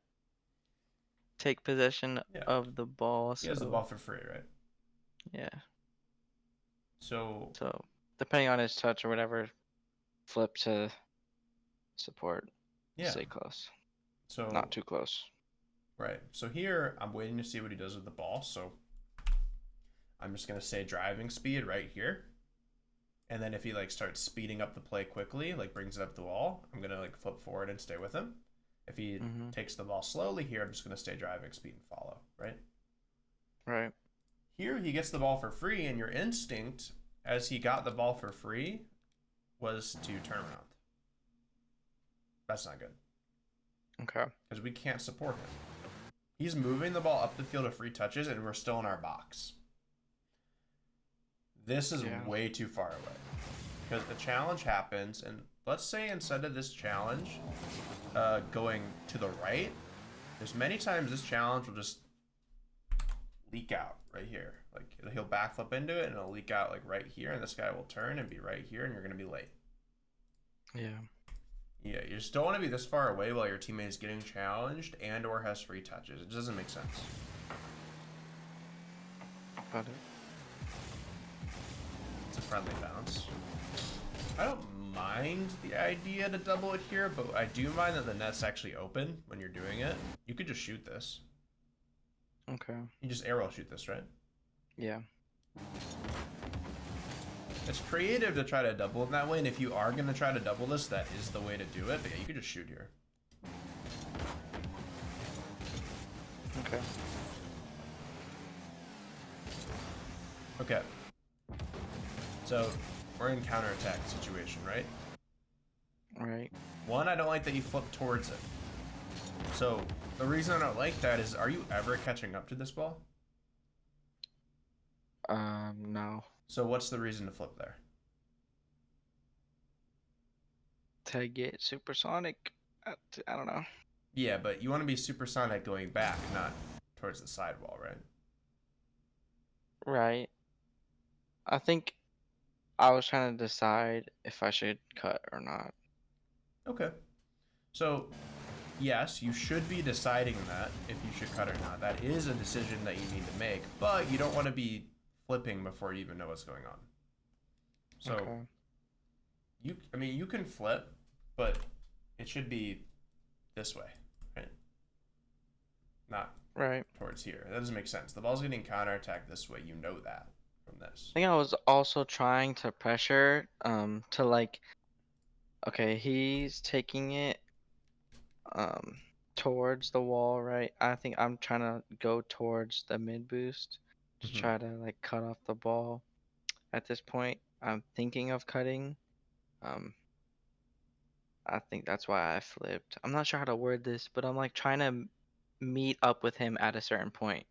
take possession Yeah, of the ball, he has the so ball for free, right? yeah. So So depending on his touch or whatever, flip to support. yeah, Stay close. so Not too close. Right. So here, I'm waiting to see what he does with the ball. So I'm just going to say driving speed right here. And then if he like starts speeding up the play quickly, like brings it up the wall, I'm going to like flip forward and stay with him. If he Mm-hmm. takes the ball slowly here, I'm just going to stay driving speed and follow, right? Right. Here, he gets the ball for free, and your instinct as he got the ball for free was to turn around. That's not good Okay. because we can't support him. He's moving the ball up the field of free touches, and we're still in our box. This is Yeah. way too far away because the challenge happens, and let's say instead of this challenge going to the right, there's many times this challenge will just leak out right here. Like he'll backflip into it, and it'll leak out like right here, and this guy will turn and be right here, and you're gonna be late. Yeah. Yeah, you just don't want to be this far away while your teammate is getting challenged and or has free touches. It doesn't make sense. Got it. It's a friendly bounce. I don't mind the idea to double it here, but I do mind that the net's actually open when you're doing it. You could just shoot this. Okay. You just arrow shoot this, right? Yeah. It's creative to try to double it that way, and if you are going to try to double this, that is the way to do it. But yeah, you could just shoot here. Okay. Okay. So we're in counterattack situation, right? Right. One, I don't like that you flip towards it. So the reason I don't like that is, are you ever catching up to this ball? No. So what's the reason to flip there? To get supersonic. I don't know. Yeah, but you want to be supersonic going back, not towards the sidewall, right? Right. I think I was trying to decide if I should cut or not. Okay. So, yes, you should be deciding that if you should cut or not. That is a decision that you need to make, but you don't want to be flipping before you even know what's going on. So, Okay. I mean, you can flip, but it should be this way, right? Not Right. towards here. That doesn't make sense. The ball's getting counterattacked this way. You know that from this. I think I was also trying to pressure, to like, okay, he's taking it, um, towards the wall, right? I think I'm trying to go towards the mid boost to Hmm. try to like cut off the ball. At this point, I'm thinking of cutting. Um, I think that's why I flipped. I'm not sure how to word this, but I'm like trying to meet up with him at a certain point,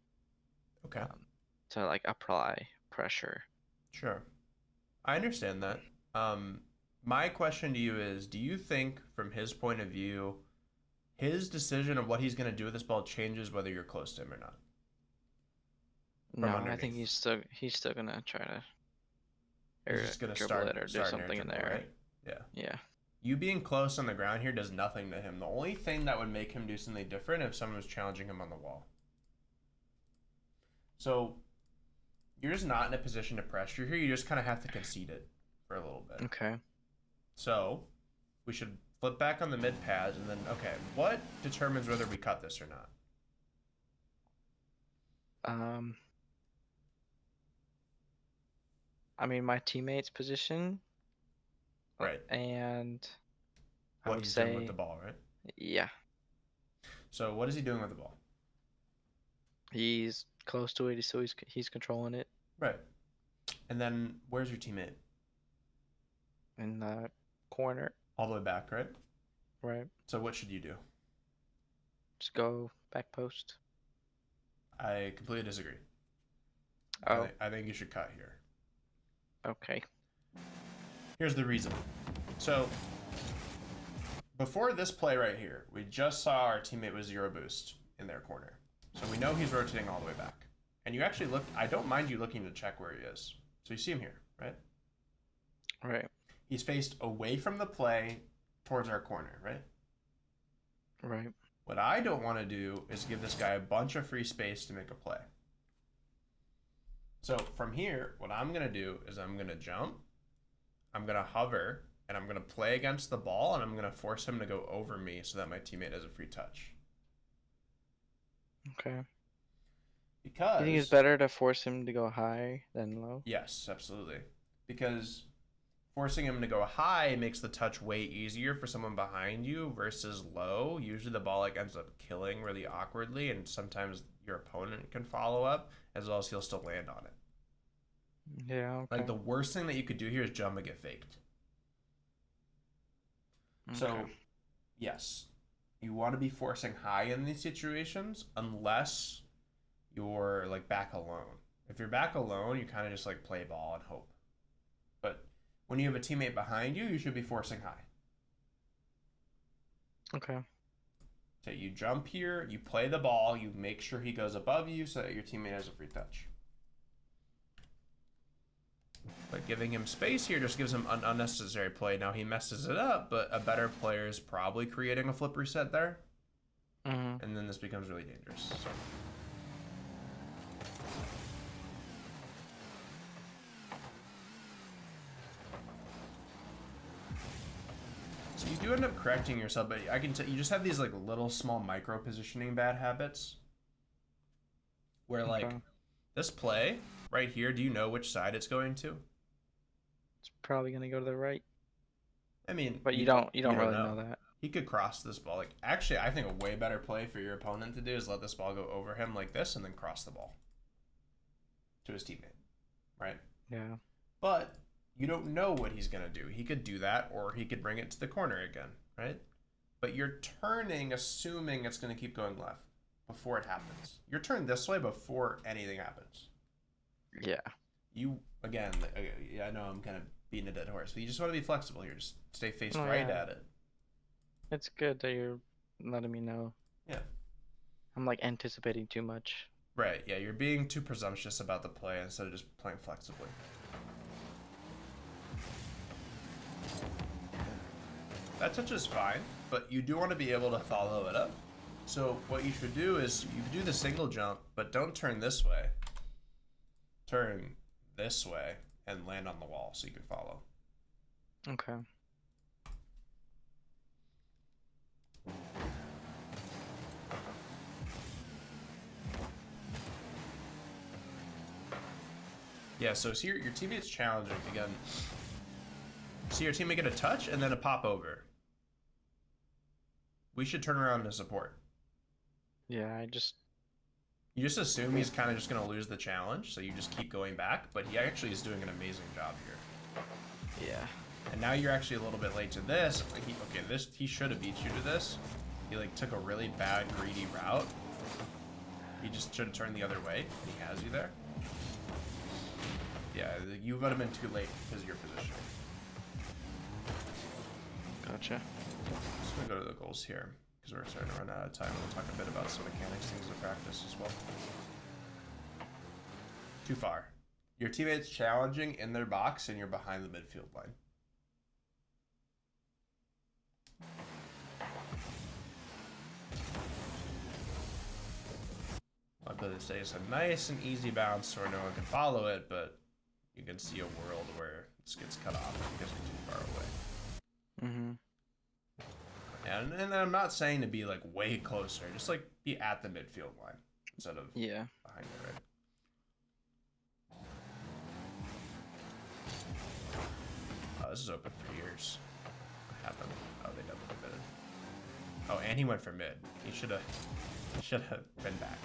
Okay, um, to like apply pressure. sure. I understand that. Um, my question to you is, do you think from his point of view, his decision of what he's going to do with this ball changes whether you're close to him or not from No, I think underneath? he's still gonna try to He's or just going to dribble it or do start near something in dribble, there. right? Yeah. Yeah. You being close on the ground here does nothing to him. The only thing that would make him do something different if someone was challenging him on the wall. So you're just not in a position to pressure here. You just kind of have to concede it for a little bit. Okay. So we should flip back on the mid pads and then, okay, what determines whether we cut this or not? Um, I mean my teammate's position, Right. and I What would he's doing with the say, ball, right? yeah, So what is he doing with the ball? he's close to it, so he's controlling it Right. And then where's your teammate? in the corner, All the way back, right? right? So what should you do? Just go back post. I completely disagree. Oh, I think you should cut here. okay. Here's the reason. So before this play right here, we just saw our teammate with zero boost in their corner. So we know he's rotating all the way back. And you actually look, I don't mind you looking to check where he is. So you see him here, right? Right. He's faced away from the play towards our corner, right? Right. What I don't want to do is give this guy a bunch of free space to make a play. So from here, what I'm going to do is I'm going to jump, I'm going to hover, and I'm going to play against the ball, and I'm going to force him to go over me so that my teammate has a free touch. Okay. You think it's Because, better to force him to go high than low? yes, absolutely. Because forcing him to go high makes the touch way easier for someone behind you versus low. Usually the ball like ends up killing really awkwardly, and sometimes your opponent can follow up as well as he'll still land on it. Yeah, Like okay. the worst thing that you could do here is jump and get faked. Okay. So yes, you want to be forcing high in these situations unless you're like back alone. If you're back alone, you kind of just like play ball and hope. But when you have a teammate behind you, you should be forcing high. Okay. So you jump here, you play the ball, you make sure he goes above you so that your teammate has a free touch. But giving him space here just gives him an unnecessary play. Now he messes it up, but a better player is probably creating a flip reset there. Mm-hmm. And then this becomes really dangerous. So you do end up correcting yourself, but I can tell you just have these like little small micro positioning bad habits where like Okay. this play right here, do you know which side it's going to? It's probably gonna go to the right, I mean, but you you don't you you don't don't really know. know that. He could cross this ball. Like actually, I think a way better play for your opponent to do is let this ball go over him like this and then cross the ball to his teammate, right? Yeah. But you don't know what he's gonna do. He could do that, or he could bring it to the corner again, right? But you're turning, assuming it's gonna keep going left before it happens. You're turned this way before anything happens. Yeah. You again, I know I'm kind of beating a dead horse, but you just want to be flexible here. Just stay faced No, right yeah. at it. It's good that you're letting me know. Yeah. I'm like anticipating too much. Right, yeah, you're being too presumptuous about the play instead of just playing flexibly. That touch is fine, but you do want to be able to follow it up. So what you should do is you do the single jump, but don't turn this way. Turn this way and land on the wall so you can follow. Okay. Yeah, so see your teammate's challenging again. See your teammate get a touch and then a pop over. We should turn around to support. Yeah, I just You just assume he's kind of just going to lose the challenge, so you just keep going back, but he actually is doing an amazing job here. yeah. And now you're actually a little bit late to this. He should have beat you to this. He like took a really bad greedy route. He just should have turned the other way. He has you there. Yeah, you would have been too late because of your positioning. Gotcha. I'm just gonna go to the goals here because we're starting to run out of time. We'll talk a bit about some mechanics things to practice as well. Too far. Your teammate's challenging in their box and you're behind the midfield line. I'm going to say it's a nice and easy bounce where no one can follow it, but you can see a world where this gets cut off because you're too far away. Mm-hmm. And I'm not saying to be like way closer, just like be at the midfield line instead of Yeah. behind it, right? Oh, this is open for years. What happened? Oh, they double committed. Oh, and he went for mid. He should have been back.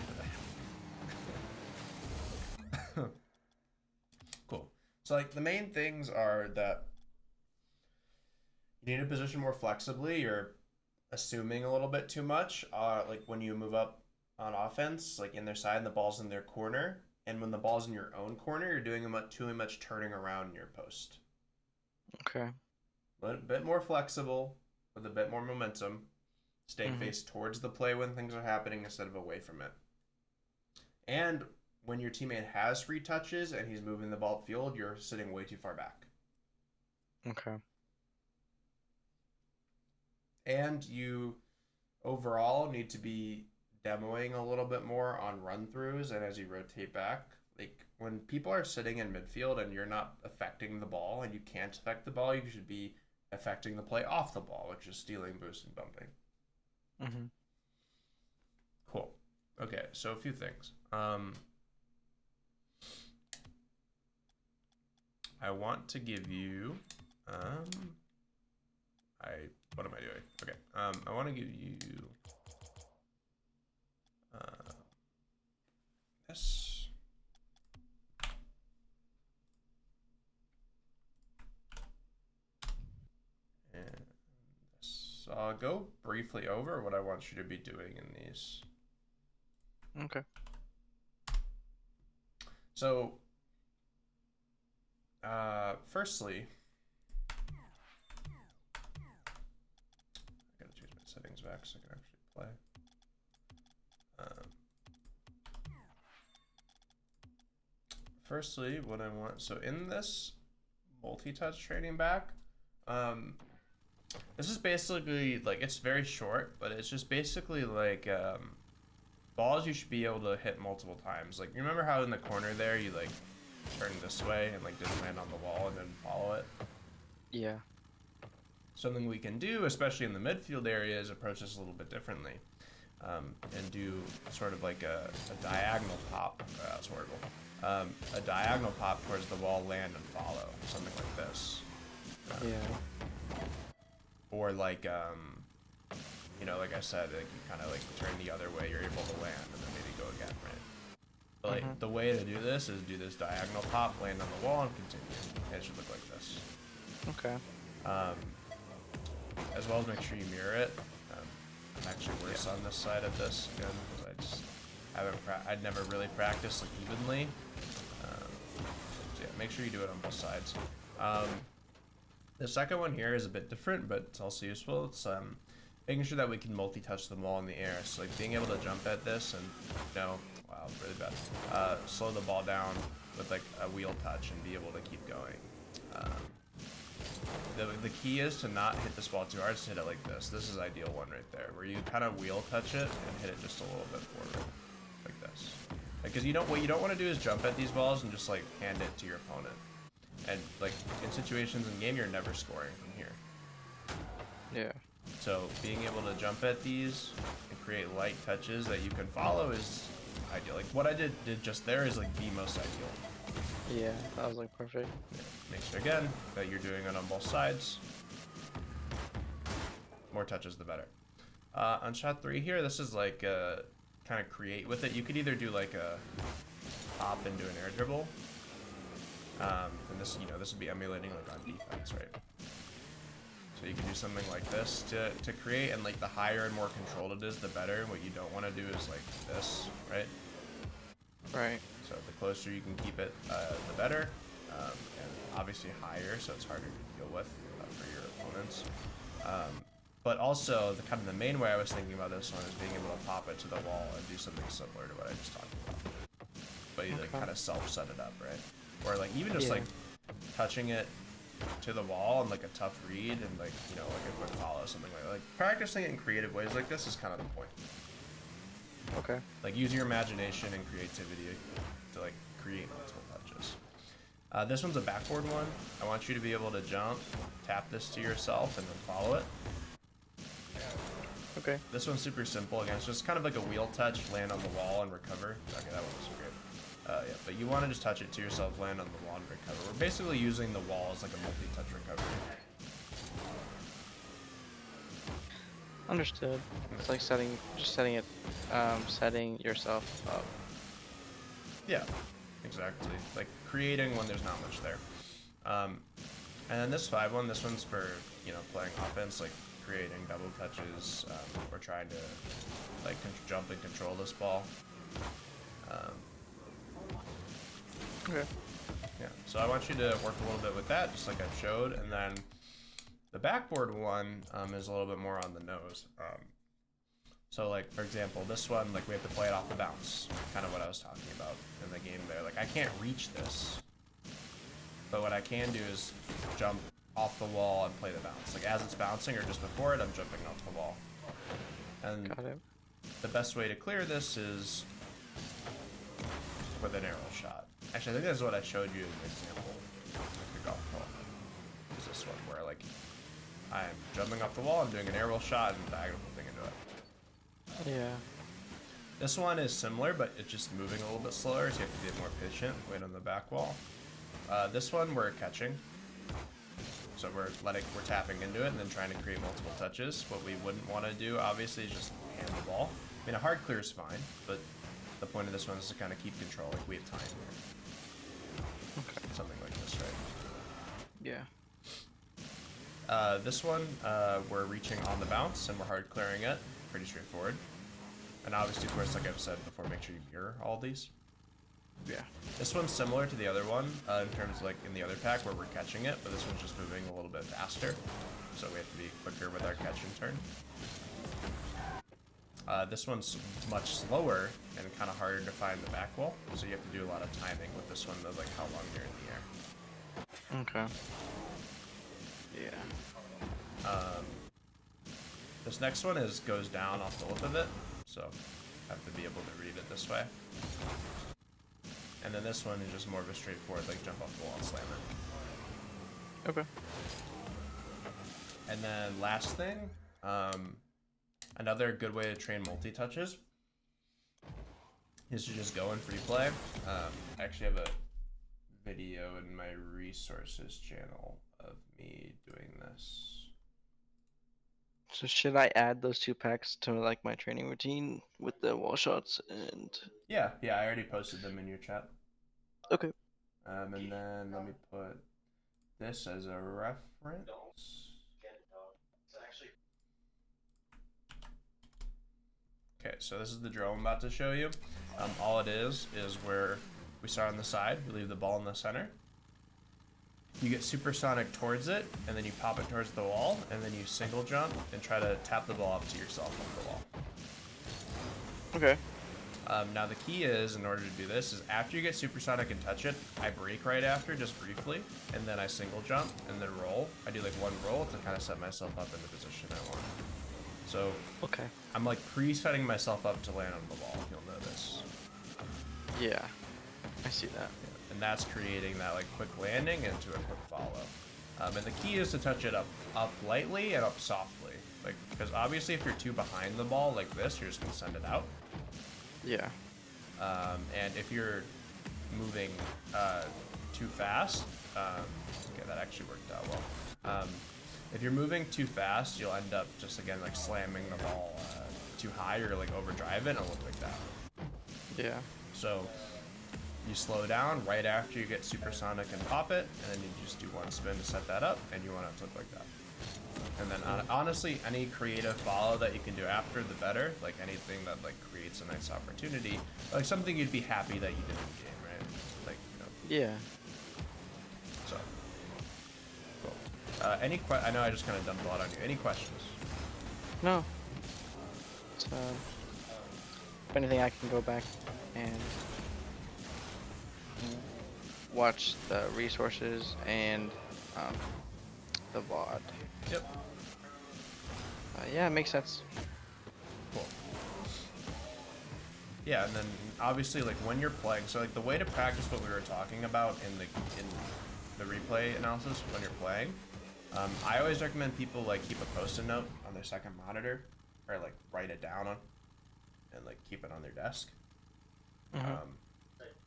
Cool. So like the main things are that you need to position more flexibly. You're assuming a little bit too much. Like when you move up on offense, like in their side and the ball's in their corner, and when the ball's in your own corner, you're doing too much turning around in your post. Okay. A bit more flexible with a bit more momentum. Staying Mm-hmm. faced towards the play when things are happening instead of away from it. And when your teammate has free touches and he's moving the ball upfield, you're sitting way too far back. Okay. And you overall need to be demoing a little bit more on run throughs and as you rotate back. Like when people are sitting in midfield and you're not affecting the ball and you can't affect the ball, you should be affecting the play off the ball, which is stealing, boosting, bumping. Mm-hmm. Cool. Okay, so a few things. I want to give you, um, I, what am I doing? Okay, I want to give you, uh, this, and this. So I'll go briefly over what I want you to be doing in these. Okay. So, firstly, I gotta change my settings back so I can actually play. Firstly, what I want, so in this multi-touch trading back, um, this is basically like, it's very short, but it's just basically like balls you should be able to hit multiple times. Like, you remember how in the corner there you like turn this way and like didn't land on the wall and then follow it? Yeah. Something we can do, especially in the midfield area, is approach this a little bit differently. And do sort of like a diagonal pop. That's horrible. A diagonal pop towards the wall, land, and follow. Something like this. Yeah. Or like, you know, like I said, like you kind of like turn the other way, you're able to land, and then maybe go again, right? But like the way to do this is do this diagonal pop, land on the wall, and continue. And it should look like this. Okay. As well as make sure you mirror it. I'm actually worse on this side of this again because I just haven't. I'd never really practiced like evenly. So yeah, make sure you do it on both sides. The second one here is a bit different, but it's also useful. It's making sure that we can multi-touch the ball in the air. So like being able to jump at this and wow, really bad. Slow the ball down with like a wheel touch and be able to keep going. The key is to not hit this ball too hard, just hit it like this. This is ideal one right there, where you kind of wheel touch it and hit it just a little bit forward, like this. Because what you don't want to do is jump at these balls and just like hand it to your opponent. And like in situations in game, you're never scoring from here. Yeah. So being able to jump at these and create light touches that you can follow is ideal. Like what I did just there is like the most ideal. Yeah, that was like perfect. Yeah. Make sure again that you're doing it on both sides. More touches the better. On shot 3 here, this is like kind of create with it. You could either do like a hop and do an air dribble. And this, this would be emulating like on defense, right? So you can do something like this to create, and like the higher and more controlled it is, the better. What you don't want to do is like this, right? Right. So the closer you can keep it, the better. And obviously higher, so it's harder to deal with for your opponents. But also, the main way I was thinking about this one is being able to pop it to the wall and do something similar to what I just talked about. But you like kind of self-set it up, right? Or like even just like touching it to the wall and like a tough read and like like a quick follow, something like that. Like practicing it in creative ways like this is kind of the point. Okay. Like use your imagination and creativity to like create multiple touches. This one's a backboard one. I want you to be able to jump, tap this to yourself, and then follow it. Okay. This one's super simple. Again, it's just kind of like a wheel touch, land on the wall, and recover. Okay, that one was great. Yeah, but you want to just touch it to yourself, land on the wall, and recover. We're basically using the wall as like a multi-touch recovery. Understood. It's like setting yourself up. Yeah, exactly. Like creating when there's not much there. And then this 5-1, this one's for, playing offense, like creating double touches. We're trying to like jump and control this ball. Okay. Yeah, so I want you to work a little bit with that, just like I showed, and then the backboard one is a little bit more on the nose. So like, for example, this one, like we have to play it off the bounce, kind of what I was talking about in the game there. Like I can't reach this, but what I can do is jump off the wall and play the bounce. Like as it's bouncing or just before it, I'm jumping off the wall. And Got it. the best way to clear this is with an arrow shot. Actually, I think that's what I showed you in the example. Like the golf ball. Is this one where like I'm jumping off the wall, I'm doing an aerial shot and diagonal flipping into it. Yeah. This one is similar, but it's just moving a little bit slower, so you have to be more patient, wait on the back wall. This one we're catching. So we're tapping into it and then trying to create multiple touches. What we wouldn't want to do, obviously, is just hand the ball. I mean, a hard clear is fine, but the point of this one is to kind of keep control. Like, we have time here. Okay. Something like this, right? Yeah. This one, we're reaching on the bounce and we're hard clearing it. Pretty straightforward. And obviously, of course, like I've said before, make sure you mirror all these. Yeah. This one's similar to the other one in terms of like in the other pack where we're catching it, but this one's just moving a little bit faster. So we have to be quicker with our catch and turn. This one's much slower and kind of harder to find the back wall, so you have to do a lot of timing with this one, of like how long you're in the air. Okay. Yeah. This next one goes down off the lip of it, so I have to be able to read it this way. And then this one is just more of a straightforward, like jump off the wall and slam it. Okay. And then last thing, another good way to train multi-touches is to just go in free play. I actually have a video in my resources channel of me doing this. So should I add those two packs to like my training routine with the wall shots and? Yeah, I already posted them in your chat. Okay. And then let me put this as a reference. Okay, so this is the drill I'm about to show you. All it is where we start on the side, we leave the ball in the center. You get supersonic towards it, and then you pop it towards the wall, and then you single jump and try to tap the ball up to yourself on the wall. Okay. Now the key is, in order to do this, is after you get supersonic and touch it, I brake right after, just briefly, and then I single jump, and then roll. I do like one roll to kind of set myself up in the position I want. So, Okay. I'm like pre-setting myself up to land on the ball, if you'll notice. Yeah. I see that. And that's creating that like quick landing into a quick follow. And the key is to touch it up lightly and up softly. Like, because obviously if you're too behind the ball like this, you're just gonna send it out. Yeah. And if you're moving too fast, okay, that actually worked out well. If you're moving too fast, you'll end up just again like slamming the ball too high or like overdrive it and it'll look like that. Yeah. So you slow down right after you get supersonic and pop it, and then you just do one spin to set that up, and you want it to look like that. And then honestly, any creative follow that you can do after, the better. Like anything that like creates a nice opportunity, like something you'd be happy that you did in the game, right? Like, you know. Yeah. So, cool. I know I just kind of dumped a lot on you. Any questions? No. So, if anything, I can go back and watch the resources and the VOD. Yep. Yeah, it makes sense. Cool. Yeah, and then obviously like when you're playing, so like the way to practice what we were talking about in the replay analysis when you're playing, I always recommend people like keep a post-it note on their second monitor, or like write it down on, and like keep it on their desk. Mm-hmm.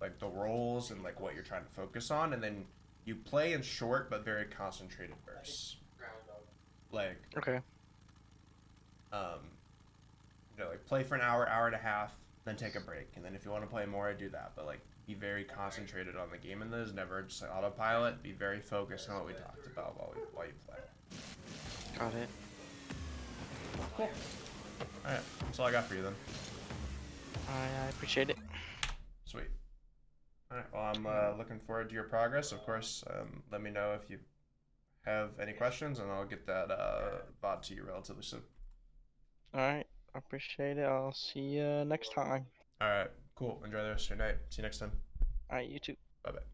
Like the roles and like what you're trying to focus on, and then you play in short but very concentrated bursts. Like Okay. you know, like play for an hour, hour and a half, then take a break, and then if you want to play more, do that. But like be very concentrated on the game in this. Never just like autopilot. Be very focused on what we talked about while you play. Got it. Cool. All right, that's all I got for you then. I appreciate it. Sweet. All right. Well, I'm looking forward to your progress. Of course, let me know if you have any questions, and I'll get that VOD to you relatively soon. All right. I appreciate it. I'll see you next time. All right. Cool. Enjoy the rest of your night. See you next time. All right. You too. Bye bye.